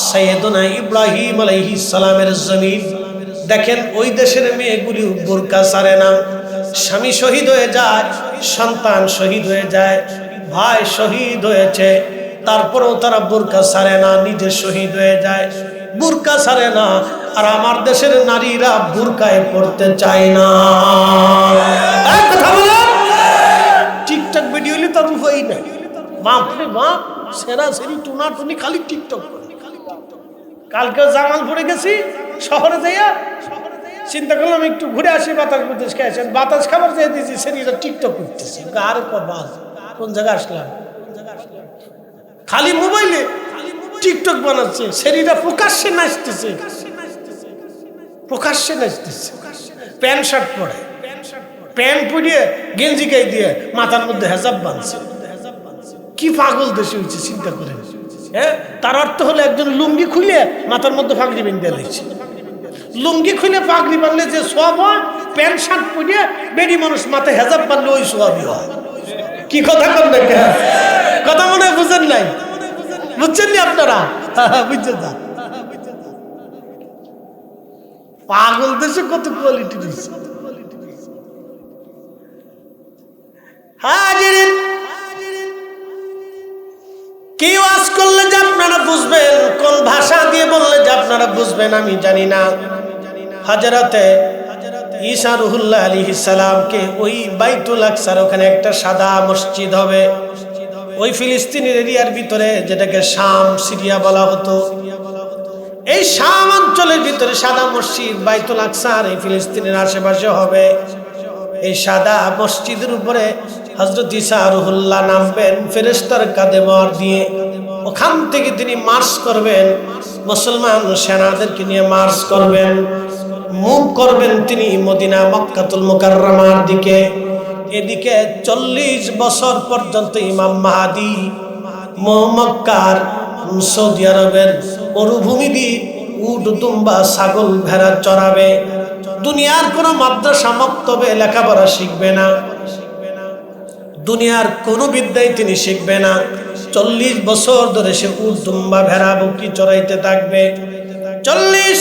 সাইয়েদনা ইব্রাহিম আলাইহিস সালামের জমিন দেখেন, ওই দেশের মেয়েগুলি বোরকা ছাড়ে না। স্বামী শহীদ হয়ে যায়, সন্তান শহীদ হয়ে যায়, ভাই শহীদ হয়েছে, তারপরেও তারা বোরকা ছাড়ে না, নিজে শহীদ হয়ে যায়, বোরকা ছাড়ে না। আর আমার দেশের নারীরা বোরকায় পড়তে চায় না। কথা বলেন, টিকটক ভিডিও হলে তার উপায় নাই। বাপরে বাপ, সেরা সেরি টুনা টুনি খালি টিকটক করে। কালকে জামালপুরে গেছি, শহরে যাইয়া চিন্তা করলাম একটু ঘুরে আসি, বাতাস বাতাস খেয়েছেন, বাতাস খাবার যেয়ে দিয়েছি, সেরিরা টিকটক করতেছে। আর বাস কোন জায়গায় আসলাম, খালি মোবাইলে টিকটক বানাচ্ছে, সেরিরা প্রকাশ্যে নাচতেছে, প্রকাশ্যে নাচতেছে। প্যান্ট শার্ট পরে, প্যান্ট পরিয়ে গেঞ্জি গায়ে দিয়ে মাথার মধ্যে হেজাব বাঁধছে। কি পাগল দেশে হয়েছে চিন্তা করে। হ্যাঁ, তার অর্থ হলো একজন লুঙ্গি খুলে মাথার মধ্যে পাগড়ি বেঁধে দিয়েছে। লুঙ্গি খুলে পাগড়ি বাঁধলে যে সব হয়, প্যান্ট শার্ট পরিয়ে বেডি মানুষ মাথায় হেজাব বাঁধলে ওই সবই হয়। কি কথা কর না, কথা মনে হয় বুঝেন নাই, বুঝছেন নি আপনারা? বুঝছেন না, পাগল দেশে কত কোয়ালিটি দিচ্ছে। হাজিরিন, কি ওয়াজ করলে যে আপনারা বুঝবেন, কোন ভাষা দিয়ে বললে যে আপনারা বুঝবেন আমি জানি না। হযরতে ঈসা রুহুল্লাহ আলাইহিস সালামকে ওই বাইতুল আকসার ওখানে একটা সাদা মসজিদ হবে, ওই ফিলিস্তিনের এরিয়ার ভিতরে, যেটাকে শাম সিরিয়া বলা হতো। এই শাম অঞ্চলের ভিতরে সাদা মসজিদ বাইতুল আকসার এই ফিলিস্তিনের আশেপাশে হবে। এই সাদা মসজিদের উপরে হযরত ঈসা রুহুল্লাহ নামবেন ফেরেশতার কাঁধে ভর দিয়ে। ওখান থেকে তিনি মার্চ করবেন, মুসলমান সেনাদেরকে নিয়ে মার্চ করবেন, মুভ করবেন তিনি মদিনা মক্কাতুল মুকাররমার দিকে। এদিকে 40 বছর পর্যন্ত ইমাম মাহাদি মক্কার সৌদি আরবের মরুভূমি দিয়ে উট দুম্বা ছাগল ভেড়া চড়াবে। দুনিয়ার কোন মাদ্রাসা মক্তবে লেখাপড়া শিখবে না, দুনিয়ার কোন বিদ্যাই তিনি শিখবে না। 40 বছর ধরে সে উট দুম্বা ভেড়া বকরি চড়াইতে থাকবে। 40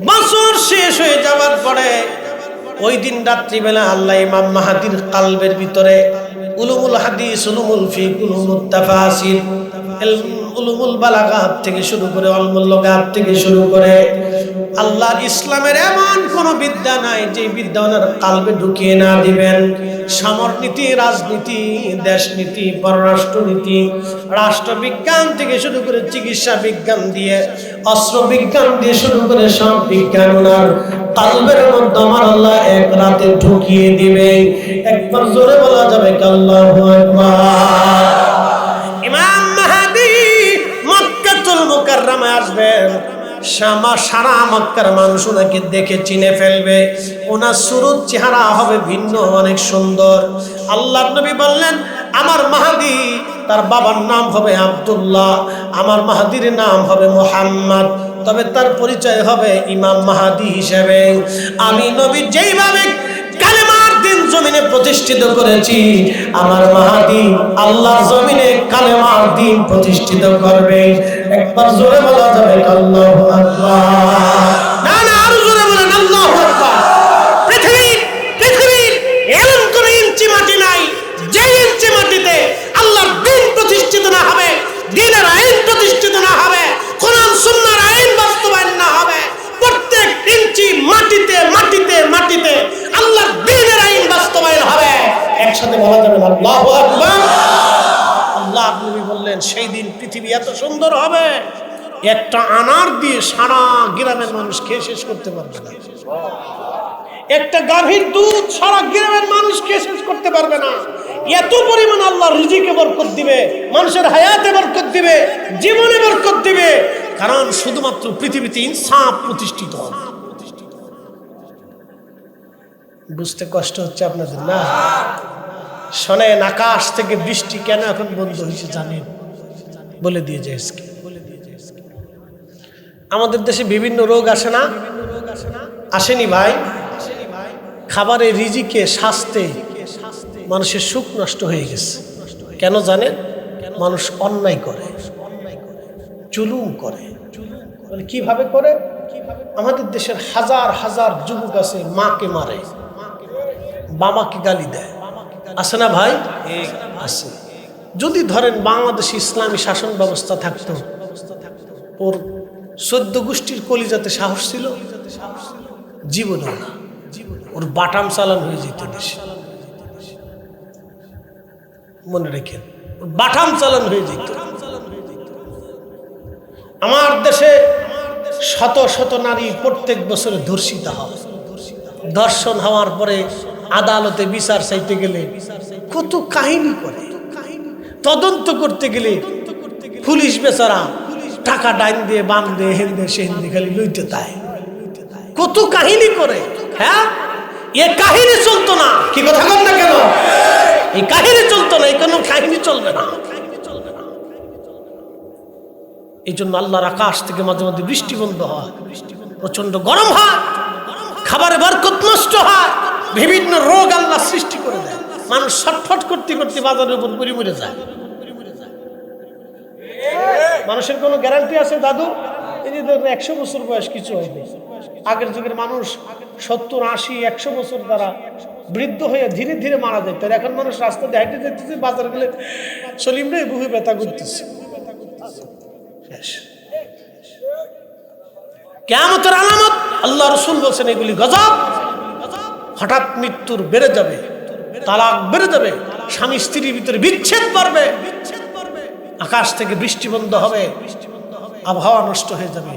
বছর শেষ হয়ে যাওয়ার পরে ওই দিন রাত্রিবেলা আল্লাহ ইমাম মাহাদির কালবের ভিতরে উলুমুল হাদিস, উলুমুল ফিক, উলুমুত তাফাসির, উলুমুল বালাগাত থেকে শুরু করে উলুমুল লুগাত থেকে শুরু করে আল্লাহর ইসলামের এমন কোন বিদ্যা নাই যে বিদ্যা ওনার কালবে ঢুকিয়ে না দিবেন। সমরনীতি, রাজনীতি, দেশনীতি, পররাষ্ট্রনীতি, রাষ্ট্রবিজ্ঞান থেকে শুরু করে চিকিৎসা বিজ্ঞান দিয়ে, অস্ত্র বিজ্ঞান দিয়ে শুরু করে সব বিজ্ঞান ওনার কালবের মধ্যে আমার আল্লাহ এক রাতে ঢুকিয়ে দিবে। একবার জোরে বলা যাবে আল্লাহু আকবার। ইমাম মাহদী মক্কাতুল মুকাররমায় আসবেন। সারা মক্কার মানুষ ওনাকে দেখে চিনে ফেলবে। ওনার সুরত চেহারা হবে ভিন্ন, অনেক সুন্দর। আল্লাহর নবী বললেন, আমার মাহদী, তার বাবার নাম হবে আব্দুল্লাহ, আমার মাহদীর নাম হবে মুহাম্মদ, তবে তার পরিচয় হবে ইমাম মাহদী হিসেবে। আমি নবী যেইভাবে কালেমার দিন জমিনে প্রতিষ্ঠিত করেছি, আমার মাহদী আল্লাহর জমিনে কালেমার দিন প্রতিষ্ঠিত করবে। একবার জোরে বলা যাবে আল্লাহু আকবার? না না, আরো জোরে বলেন আল্লাহু আকবার। পৃথিবীর এমন কোন ইঞ্চি মাটি নাই যে ইঞ্চি মাটিতে আল্লাহর দিন প্রতিষ্ঠিত না হবে, দ্বীনের আইন প্রতিষ্ঠিত না হবে, কোরআন সুন্নাহর আইন বাস্তবায়ন না হবে। প্রত্যেক ইঞ্চি মাটিতে মাটিতে মাটিতে আল্লাহর দ্বীনের আইন বাস্তবায়ন হবে। একসাথে বলা যাবে আল্লাহু আকবার। আল্লাহ নবী বললেন, সেই দিন পৃথিবী এত সুন্দর হবে, একটা আনার দিয়ে সারা গ্রামের মানুষ খেয়ে শেষ করতে পারবে না। একটা গাভীর দুধ সারা গ্রামের মানুষ খেয়ে শেষ করতে পারবে না। এত পরিমাণ আল্লাহ রিজিকে বরকত দিবে, মানুষের হায়াতে বরকত দিবে, জীবনে বরকত দিবে, কারণ শুধুমাত্র পৃথিবীতে ইনসাফ প্রতিষ্ঠিত হবে। বুঝতে কষ্ট হচ্ছে আপনাদের না? শোনেন, আকাশ থেকে বৃষ্টি কেন এখন বন্ধ হয়েছে জানেন? বলে দিয়ে যায় আজকে। আমাদের দেশে বিভিন্ন রোগ আসে না? আসেনি ভাই? খাবারের রিজিকে, স্বাস্থ্যে মানুষের সুখ নষ্ট হয়ে গেছে। কেন জানেন? মানুষ অন্যায় করে, জুলুম করে। মানে কিভাবে করে? আমাদের দেশের হাজার হাজার যুবক আছে, মাকে মারে, বাবাকে গালি দেয়, আছে না ভাই? আছে। যদি ধরেন বাংলাদেশে ইসলামী শাসন ব্যবস্থা থাকতো, ওর 14 গোষ্ঠীর কলিজাতে সাহস ছিল? জীবন না, ওর বাটাম চালান হয়ে যেত দেশে। মনে রেখেন, ওর বাটাম চালান হয়ে যেত। আমার দেশে শত শত নারী প্রত্যেক বছরে ধর্ষিত হয়। ধর্ষণ হওয়ার পরে আদালতে বিচার চাইতে গেলে কত কাহিনী করে, তদন্ত করতে গেলে পুলিশ বেচারা টাকা ডাইন দিয়ে বান দিয়ে হেন্দে সে হিন্দি খালি লইতে তাই, কত কাহিনী করে। হ্যাঁ, এ কাহিনী চলতো না। কি কথা বল না কেন? এই কাহিনী চলতো না, এই কোনো কাহিনী চলবে না। এই জন্য আল্লাহর আকাশ থেকে মাঝে মাঝে বৃষ্টি বন্ধ হয়, প্রচন্ড গরম হয়, খাবারে বরকত নষ্ট হয়, বিভিন্ন রোগ আল্লাহ সৃষ্টি করে দেয়। মানুষ ছটফট করতে করতে বাজারের উপর পড়ে মরে যায়। মানুষের কোনো গ্যারান্টি আছে দাদু? এই যে 100 বছর বয়স কিছু হয়নি। আগের যুগের মানুষ 70, 80, 100 বছর দ্বারা বৃদ্ধ হয়ে ধীরে ধীরে মারা যেত। এখন মানুষ রাস্তা দিয়ে হাঁটে যেতেছে, বাজারে গেলে সলিম রে বুকে ব্যথা করতেছে। কিয়ামতের আলামত আল্লাহ রাসূল বলেন, এগুলি গজব। হঠাৎ মৃত্যুর বেড়ে যাবে, তালাক বেড়ে যাবে, স্বামী স্ত্রীর ভিতরে বিচ্ছেদ বাড়বে, আকাশ থেকে বৃষ্টি বন্ধ হবে, আবহাওয়া নষ্ট হয়ে যাবে।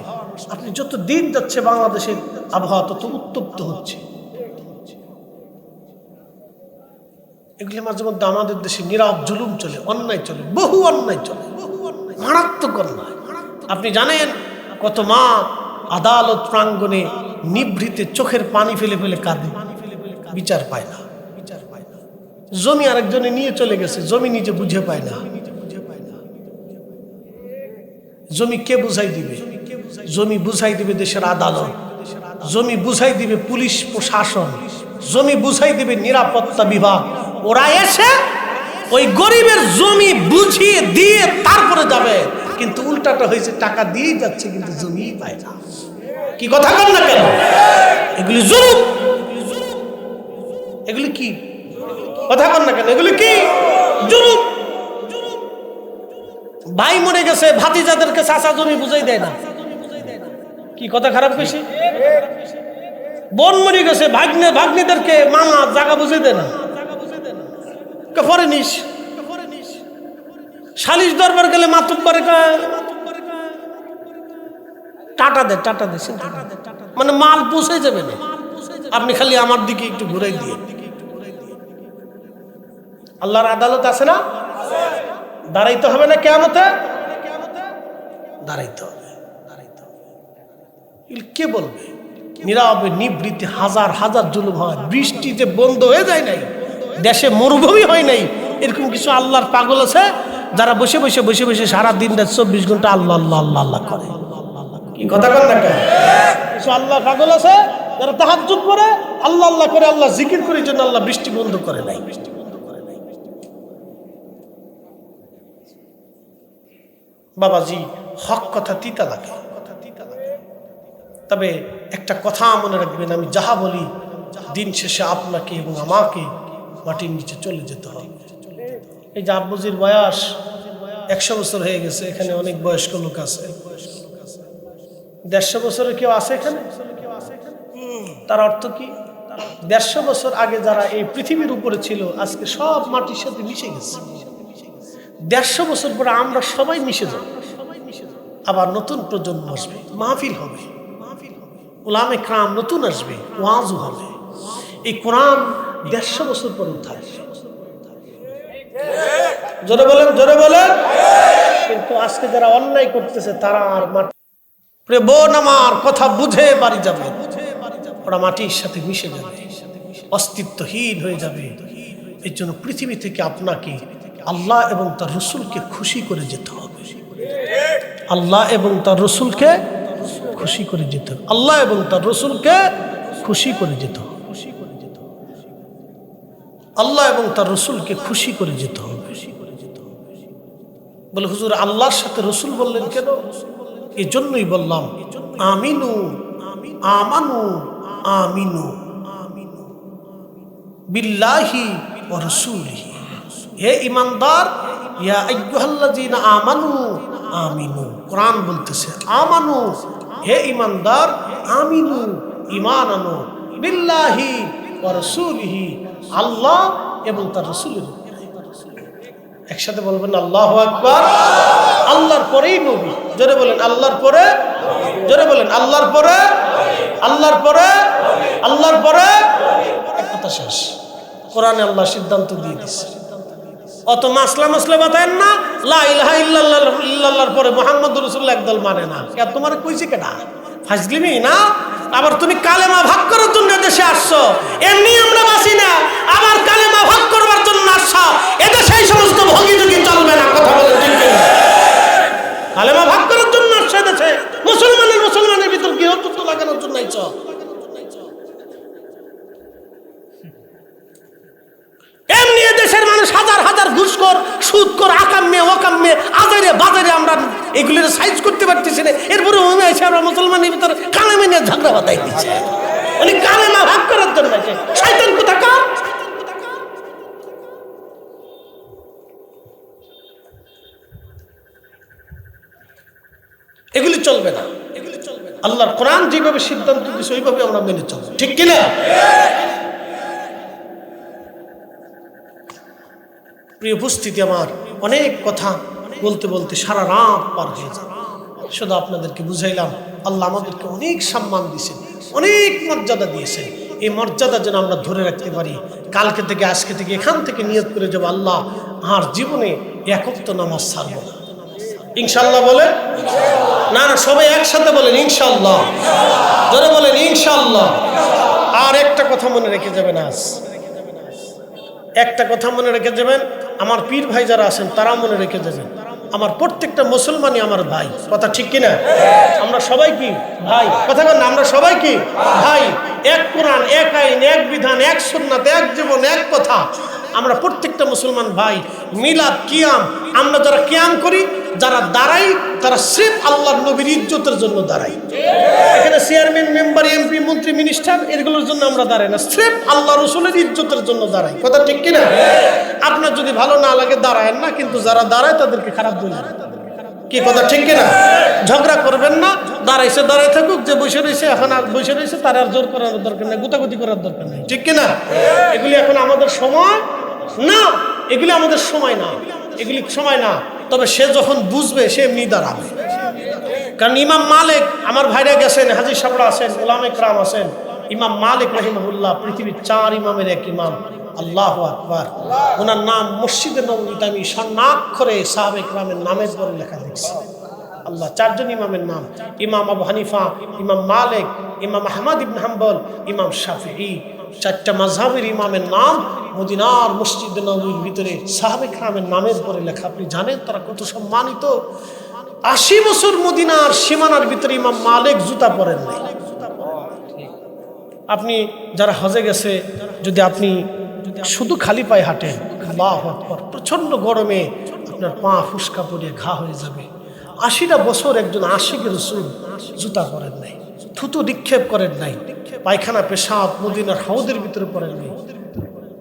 আপনি যত দিন যাচ্ছে বাংলাদেশের আবহাওয়া তত উত্তপ্ত হচ্ছে। এগুলি মাঝে মধ্যে আমাদের দেশে নীরব জুলুম চলে, অন্যায় চলে, বহু অন্যায় চলে, মারাত্মক অন্যায়। আপনি জানেন কত মা আদালত প্রাঙ্গণে নিভৃতে চোখের পানি ফেলে ফেলে কাঁদে, বিচার পায় না। জমি আরেকজনে নিয়ে চলে গেছে, জমি নিজে বুঝে পায় না। জমি কে বুঝাই দিবে? জমি বুঝাই দিবে দেশের আদালত, জমি বুঝাই দিবে পুলিশ প্রশাসন, জমি বুঝাই দিবে নিরাপত্তা বিভাগ। ওরা এসে ওই গরিবের জমি বুঝিয়ে দিয়ে তারপরে যাবে, কিন্তু উল্টাটা হয়েছে, টাকা দিয়েই যাচ্ছে কিন্তু জমি পায় না। কি কথা বল না কেন? এগুলি জুলুম। এগুলি কি কথা বল না কেন? এগুলি কি জুলুম। ভাই মরে গেছে, ভাতিজাদেরকে চাচা জমি বুঝাই দেয় না। কি কথা খারাপ কইছি? বোন মরে গেছে, ভাগ্নেদেরকে মামা জায়গা বুঝাই দেয় না। পরে নিস সালিশ দরবার গেলে মাতুব্বারে টাটা দে, টাটা দে, মানে মাল পৌঁছে যাবে না, আপনি খালি আমার দিকে একটু ঘুরাই দিয়ে। আল্লাহর আদালত আছে না? দাঁড়াইতে হবে না কিয়ামতে? দাঁড়াইতে হবে। কে বলবে? নীরবে নিবৃত্তি হাজার হাজার জুলুম হয়, বৃষ্টিতে বন্ধ হয়ে যায় নাই, দেশে মরুভূমি হয় নাই। এরকম কিছু আল্লাহর পাগল আছে যারা বসে বসে বসে বসে সারা দিন রাত 24 ঘন্টা আল্লাহ আল্লাহ আল্লাহ আল্লাহ করে। কি কথা বল না কেন? কিছু আল্লাহ পাগল আছে যারা তাহাজ্জুদ করে আল্লাহ আল্লাহ করে, আল্লাহ জিকির করে, জন্য আল্লাহ বৃষ্টি বন্ধ করে নাই। বাবাজি, হক কথা তিতা লাগে, তবে একটা কথা মনে রাখবেন, আমি যাহা বলি দিন শেষে আপনাকে এবং আমাকে মাটির নিচে চলে যেতে হবে। এই যে আব্বুজির বয়স 100 বছর হয়ে গেছে, এখানে অনেক বয়স্ক লোক আছে। 150 বছরের কেউ আছে এখানে? তার অর্থ কি? 150 বছর আগে যারা এই পৃথিবীর উপরে ছিল আজকে সব মাটির সাথে মিশে গেছে। 150 বছর পরে আমরা সবাই মিশে যাব, আবার নতুন প্রজন্ম আসবে, মাহফিল হবে, উলামে কেরাম নতুন আসবে, ওয়াজও হবে। এই কোরআন 150 বছর পরে থাকবে। জোরে বলেন, জোরে বলেন। কিন্তু আজকে যারা অন্যায় করতেছে তারা আর বোন আমার কথা বুঝে বাড়ি যাবে, ওরা মাটির সাথে মিশে যাবে, অস্তিত্বহীন হয়ে যাবে। এর জন্য পৃথিবী থেকে আপনাকে আল্লাহ এবং তার রসুলকে খুশি করে যেতে হবে। আল্লাহ এবং তার রসুলকে খুশি করে যেতে হবে। আল্লাহ এবং তার রসুলকে খুশি করে যেতে হবে। আল্লাহ এবং তার রসুলকে খুশি করে যেতে হবে। বলে হুজুর আল্লাহর সাথে রসুল বললেন কেন? এই জন্যই বললাম আমিনু আমানু আমিনু বিল্লাহি ওয়া রাসূলিহি। হে ঈমানদার, ইয়া আইয়ুহাল্লাযীনা আমানু আমিনু। কোরআন বলতেছে আমানু, হে ঈমানদার আমিনু, ঈমান আনো, বিল্লাহি ওয়া রাসূলিহি, আল্লাহ এবং তার রাসূলের। একসাথে বলবেন আল্লাহু আকবার। আল্লাহর পরেই নবী। জোরে বলেন আল্লাহর পরে, জোরে বলেন আল্লাহর পরে, আল্লাহর পরে, আল্লাহর পরে। এক কথা শেষ। কোরআনে আল্লাহ সিদ্ধান্ত দিয়ে দিচ্ছে, অত মাসলা মাসলা বাতায়েন না। লা ইলাহা ইল্লাল্লাহর পরে মুহাম্মদুর রাসূলুল্লাহ একদল মানে না। কে তোমারে কইছে কেডা? ফাজলিমি না? আবার তুমি কালেমা ভাগ করার জন্য দেশে আসছো, এমনি আমরা বাসি না, আবার কালেমা ভাগ করবার জন্য আসছো। এদেশে এই সমস্ত ভঙ্গি যদি চলবে না। কথা বলেন ঠিক কিনা? কালেমা ভাগ করার জন্য আসছো এদেশে, মুসলমানের ভিতর গৃহযুদ্ধ লাগানোর জন্য আইছো। এমনি দেশের মানুষ হাজার হাজার ঘুষখোর, সুদখোর, আকাম্মে ওয়াকাম্মে আজারে বাজারে আমরা এগুলির সাইজ করতে পারতেছি না। এরপরে মনে হয়েছে আমরা মুসলমানের ভিতরে কালেমা নিয়ে ঝগড়া বাঁধাই দিচ্ছে। উনি কালেমা ভাগ করার জন্য আছে। শয়তান কোথাকার! এগুলি চলবে না, এগুলি চলবে না। আল্লাহর কোরআন যেভাবে সিদ্ধান্ত দিচ্ছে ওইভাবে আমরা মেনে চলবো, ঠিক কিনা? প্রিয় উপস্থিতি, আমার অনেক কথা বলতে বলতে সারা রাত পার হয়ে যায়। শুধু আপনাদেরকে বুঝাইলাম আল্লাহ আমাদেরকে অনেক সম্মান দিয়েছেন, অনেক মর্যাদা দিয়েছেন। এই মর্যাদা যেন আমরা ধরে রাখতে পারি। কালকে থেকে আজকে থেকে এখান থেকে নিয়ত করে যাবো, আল্লাহ আর জীবনে এক ওয়াক্ত নামাজ ছাড়বো না। ইনশাআল্লাহ বলে না, না সবাই একসাথে বলেন ইনশাআল্লাহ। ধরে বলেন ইনশাআল্লাহ। আর একটা কথা মনে রেখে যাবেন, আজ একটা কথা মনে রেখে যাবেন, আমার পীর ভাই যারা আছেন তারা মনে রেখে যাবেন, আমার প্রত্যেকটা মুসলমানই আমার ভাই। কথা ঠিক কিনা? আমরা সবাই কি ভাই? কথা বলেন, আমরা সবাই কি ভাই? এক কোরআন, এক আইন, এক বিধান, এক সুন্নাত, এক জীবন, এক কথা। আমরা প্রত্যেকটা মুসলমান ভাই। মিলাদ, কিয়াম, আমরা যারা কিয়াম করি, যারা দাঁড়াই, তারা সির্ফ আল্লাহর নবীর ইজ্জতের জন্য দাঁড়াই। এখানে চেয়ারম্যান, মেম্বার, এমপি, মন্ত্রী, মিনিস্টার এগুলোর জন্য আমরা দাঁড়াই না, সির্ফ আল্লাহ রসুলের ইজ্জতের জন্য দাঁড়াই। কথা ঠিক কিনা? আপনার যদি ভালো না লাগে দাঁড়ায় না, কিন্তু যারা দাঁড়ায় তাদেরকে খারাপ বলবেন। কি কথা ঠিক কিনা? ঝগড়া করবেন না, দাঁড়াইছে দাঁড়াই থাকুক, যে বসে রয়েছে এখন আর বসে রয়েছে তার আর জোর করার দরকার নেই, গুতাগুতি করার দরকার নেই, ঠিক কিনা? এগুলি এখন আমাদের সময় না, এগুলি আমাদের সময় না, এগুলি সময় না। তবে সে যখন বুঝবে সে এমনি দাঁড়াবে। কারণ ইমাম মালিক, আমার ভাইরা গেছেন, হাজী সাহেবরা আছেন, উলামা ইকরাম আছেন। ইমাম মালিক রাহিমাহুল্লাহ পৃথিবীর 4 ইমামের এক ইমাম। আল্লাহু আকবার। ওনার নাম মসজিদে নববীতে আমি স্বর্ণাক্ষরে সাহাবা ইকরামের নামের পরে লেখা দেখছি। আল্লাহ, চারজন ইমামের নাম, ইমাম আবু হানিফা, ইমাম মালিক, ইমাম আহমদ ইবনে হাম্বল, ইমাম শাফিঈ, চারটা মাযহাবের ইমামের নাম মদিনার মসজিদ নববীর ভিতরে সাহাবে কেরামের নামের পরে লেখা। আপনি জানেন তারা কত সম্মানিত? 80 বছর মদিনার সীমানার ভিতরে ইমাম মালিক জুতা পরেন নাই। আপনি যারা হজে গেছে, যদি আপনি শুধু খালি পায়ে হাঁটেন, আল্লাহু আকবার, প্রচন্ড গরমে আপনার পা ফুসকা পড়ে ঘা হয়ে যাবে। 80টা বছর একজন আশিক রাসূল জুতা পরেন নাই, থুতু নিক্ষেপ করেন নাই, পায়খানা পেশাব মদিনার হাউদের ভিতরে পরেন নাই।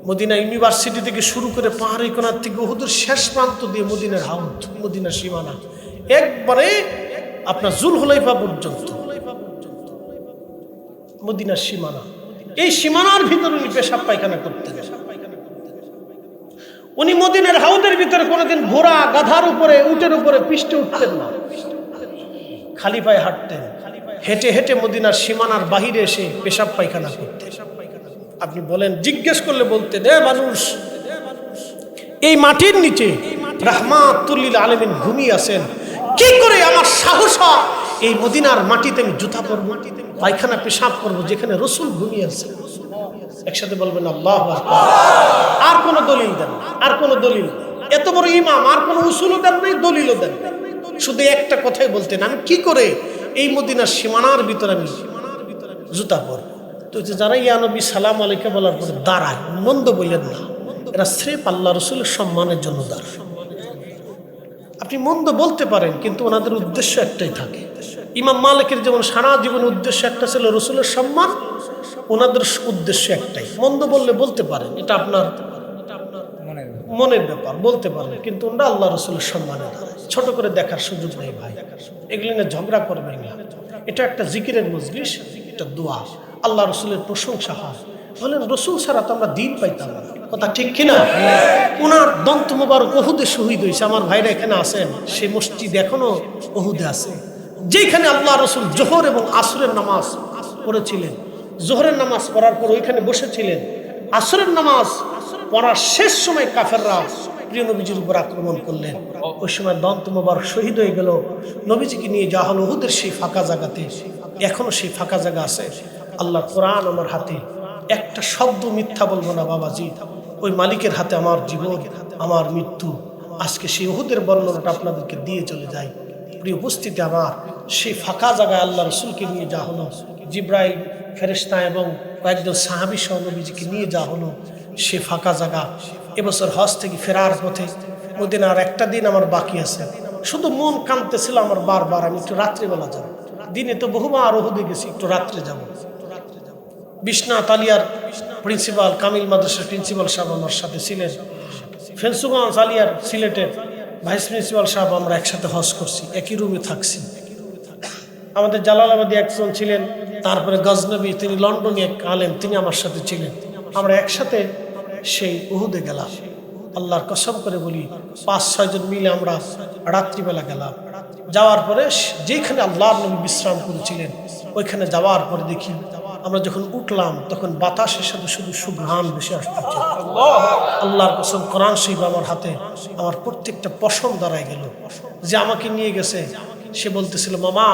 মদিনা ইউনিভার্সিটি থেকে শুরু করে পাহাড়ি কোণার থেকে উহুদের শেষ প্রান্ত দিয়ে মদিনার হাউদ, মদিনার সীমানা, একবারে আপনার জুলহুলাইফা পর্যন্ত মদিনার সীমানা। এই সীমানার ভিতরে উনি পেশাব পায়খানা করতেন। উনি মদিনার হাউদের ভিতরে কোনোদিন ঘোড়া, গাধার উপরে, উটের উপরে পৃষ্ঠে উঠতেন না, খালি পায়ে হাঁটতেন। হেঁটে হেঁটে মদিনার সীমানার বাহিরে এসে পেশাব পায়খানা করতেন। আপনি বলেন, জিজ্ঞেস করলে বলতে দে মানুষ, এই মাটির নিচে রাহমাতুল লিল আলামিন ঘুমিয়ে আছেন, কি করে আমার সাহস হয় এই মদিনার মাটিতে আমি জুতা পরবো, পায়খানা পেশাব করবো, যেখানে রাসূল ঘুমিয়ে আছে? একসাথে বলবেন আল্লাহু আকবার। আর কোন দলিল দেন, আর কোন দলিল? এত বড় ইমাম, আর কোন উসুলও দেন নাই, দলিলও দেন, শুধু একটা কথাই বলতেন, আমি কি করে এই মদিনার সীমানার ভিতরে আমি জুতা পরবো? তো যারা ইয়া নবী সালাম আলাইকা বলার পরে দাঁড়ায়, মন্দ বললেন না, এরা স্রেফ আল্লাহ রসুলের সম্মানের জন্য দাঁড়ায়। আপনি মন্দ বলতে পারেন, কিন্তু ওনাদের উদ্দেশ্য একটাই থাকে। ইমাম মালিকের যেমন সারা জীবনের উদ্দেশ্য একটা ছিল রসুলের সম্মান, ওনাদের উদ্দেশ্য একটাই। মন্দ বললে বলতে পারেন, এটা আপনার মনের ব্যাপার, বলতে পারেন, কিন্তু ওনারা আল্লাহ রসুলের সম্মানে দাঁড়ায়। ছোট করে দেখার সুযোগ নেই ভাই, এগুলি নিয়ে ঝগড়া করবেন না। এটা একটা জিকিরের মজলিস, এটা দোয়া, আল্লাহ রসুলের প্রশংসা হয়। বলেন রসুল ছাড়া তো আমরা দিন পাইতাম না, কথা ঠিক কিনা? ওনার দন্ত মোবারক উহুদে শহীদ হয়েছে, আমার ভাইরা এখানে আছেন, সেই মসজিদ এখনো উহুদে আছে, যেখানে আল্লাহ রসুল জোহর এবং আসরের নামাজ পড়েছিলেন। জোহরের নামাজ পড়ার পর ওইখানে বসেছিলেন, আসরের নামাজ পড়ার শেষ সময় কাফেররা প্রিয় নবীজির উপর আক্রমণ করলেন। ওই সময় দন্ত মোবারক শহীদ হয়ে গেল, নবীজিকে নিয়ে যাওয়া হলো উহুদের সেই ফাঁকা জায়গাতে। এখনো সেই ফাঁকা জায়গা আছে। আল্লাহর কোরআন আমার হাতে, একটা শব্দ মিথ্যা বলবো না বাবাজি। ওই মালিকের হাতে আমার জীবন, আমার মৃত্যু। আজকে সেই উহুদের বর্ণনাটা আপনাদেরকে দিয়ে চলে যাই। প্রিয় উপস্থিতি আমার, সেই ফাঁকা জায়গায় আল্লাহ রসুলকে নিয়ে যাওয়া হলো, জিব্রাইল ফেরেশতা এবং কয়েকজন সাহাবী সহ নবীজিকে নিয়ে যাওয়া হলো সে ফাঁকা জায়গা। এবছর হজ থেকে ফেরার পথে মদিনার একটা দিন আমার বাকি আছে, শুধু মন কাঁদতেছিল আমার বারবার, আমি একটু রাত্রিবেলা যাব। দিনে তো বহুবার উহুদে গেছি, একটু রাত্রে যাব। বিশ্বনাথ আলিয়ার প্রিন্সিপাল, কামিল মাদ্রাসার প্রিন্সিপাল সাহেব আমার সাথে ছিলেন। ফেন্সুগঞ্জ আলিয়ার সিলেটের ভাইস প্রিন্সিপাল সাহেব, আমরা একসাথে হজ করছি, একই রুমে থাকছি। আমাদের জালালাবাদী একজন ছিলেন, তারপরে গজনবী, তিনি লন্ডনে এক আলেম, তিনি আমার সাথে ছিলেন। আমরা একসাথে সেই উহুদে গেলাম। আল্লাহর কসম করে বলি, 5-6 জন মিলে আমরা রাত্রিবেলা গেলাম। যাওয়ার পরে যেখানে আল্লাহর নবী বিশ্রাম করেছিলেন, ওইখানে যাওয়ার পরে দেখি আমরা যখন উঠলাম তখন বাতাসের সাথে শুধু সুঘ্রাণ ভেসে আসতেছে। আল্লাহর কসম, কোরআন শরীফ আমার হাতে, আমার প্রত্যেকটা পশম দাঁড়ায় গেল। যে আমাকে নিয়ে গেছে সে বলতেছিল, মামা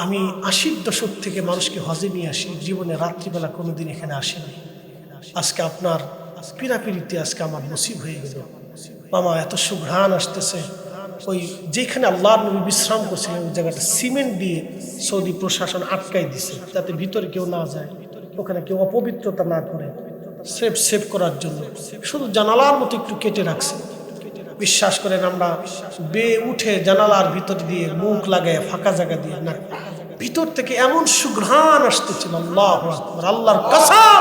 আমি 80 দশক থেকে মানুষকে হজে নিয়ে আসি, জীবনে রাত্রিবেলা কোনোদিন এখানে আসিনি। আজকে আপনার পিরাপিরিতে আজকে আমার নসিব হয়ে গেল। মামা এত সুঘ্রাণ আসতেছে। ওই যেখানে আল্লাহর নবী বিশ্রাম করছিলেন ওই জায়গাটা সিমেন্ট দিয়ে সৌদি প্রশাসন আটকাই দিছে, যাতে ভিতরে কেউ না যায়, ওখানে কেউ অপবিত্রতা না করে, সেভ করার জন্য শুধু জানালার মতো একটু কেটে রাখছে। বিশ্বাস করেন, আমরা বেয়ে উঠে জানালার ভিতর দিয়ে মুখ লাগায় ফাঁকা জায়গা দিয়ে, না ভিতর থেকে এমন সুঘ্রাণ আসতেছিল, আল্লাহু আকবার, আল্লাহর কসম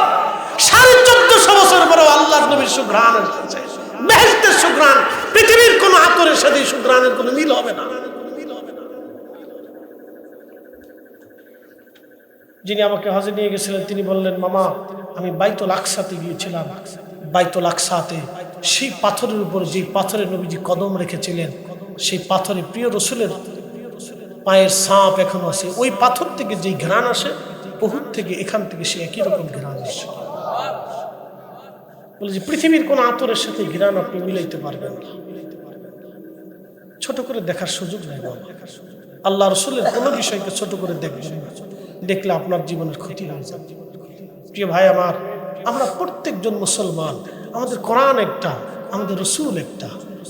1450 বছর পরে আল্লাহর নবীর সুঘ্রাণ আসতেছে, বেহেশতের সুঘ্রাণ। পৃথিবীর কোন আতরের সাথে সুঘ্রাণের কোনো মিল হবে না। যিনি আমাকে হজে নিয়ে গেছিলেন তিনি বললেন, মামা আমি বাইতুল আকসাতে গিয়েছিলাম। বাইতুল আকসাতে সেই পাথরের উপর যে পাথরে নবীজি কদম রেখেছিলেন, সেই পাথরে প্রিয় রসুলের পায়ের ছাপ এখনো আছে। ওই পাথর থেকে যেই ঘ্রাণ আসে, উহুদ থেকে এখান থেকে সে একই রকম ঘ্রাণ আসে। বলে যে পৃথিবীর কোন আতরের সাথে ঘ্রাণ আপনি মিলাইতে পারবেন না। ছোট করে দেখার সুযোগ নেই বাবা। আল্লাহ রসুলের কোনো বিষয়কে ছোট করে দেখবেন না, দেখলে আপনার জীবনের ক্ষতি হয়ে যাবে। প্রিয় ভাই আমার, আমরা প্রত্যেকজন মুসলমান, আমাদের কোরআন একটা, আমাদের রসুল একটা।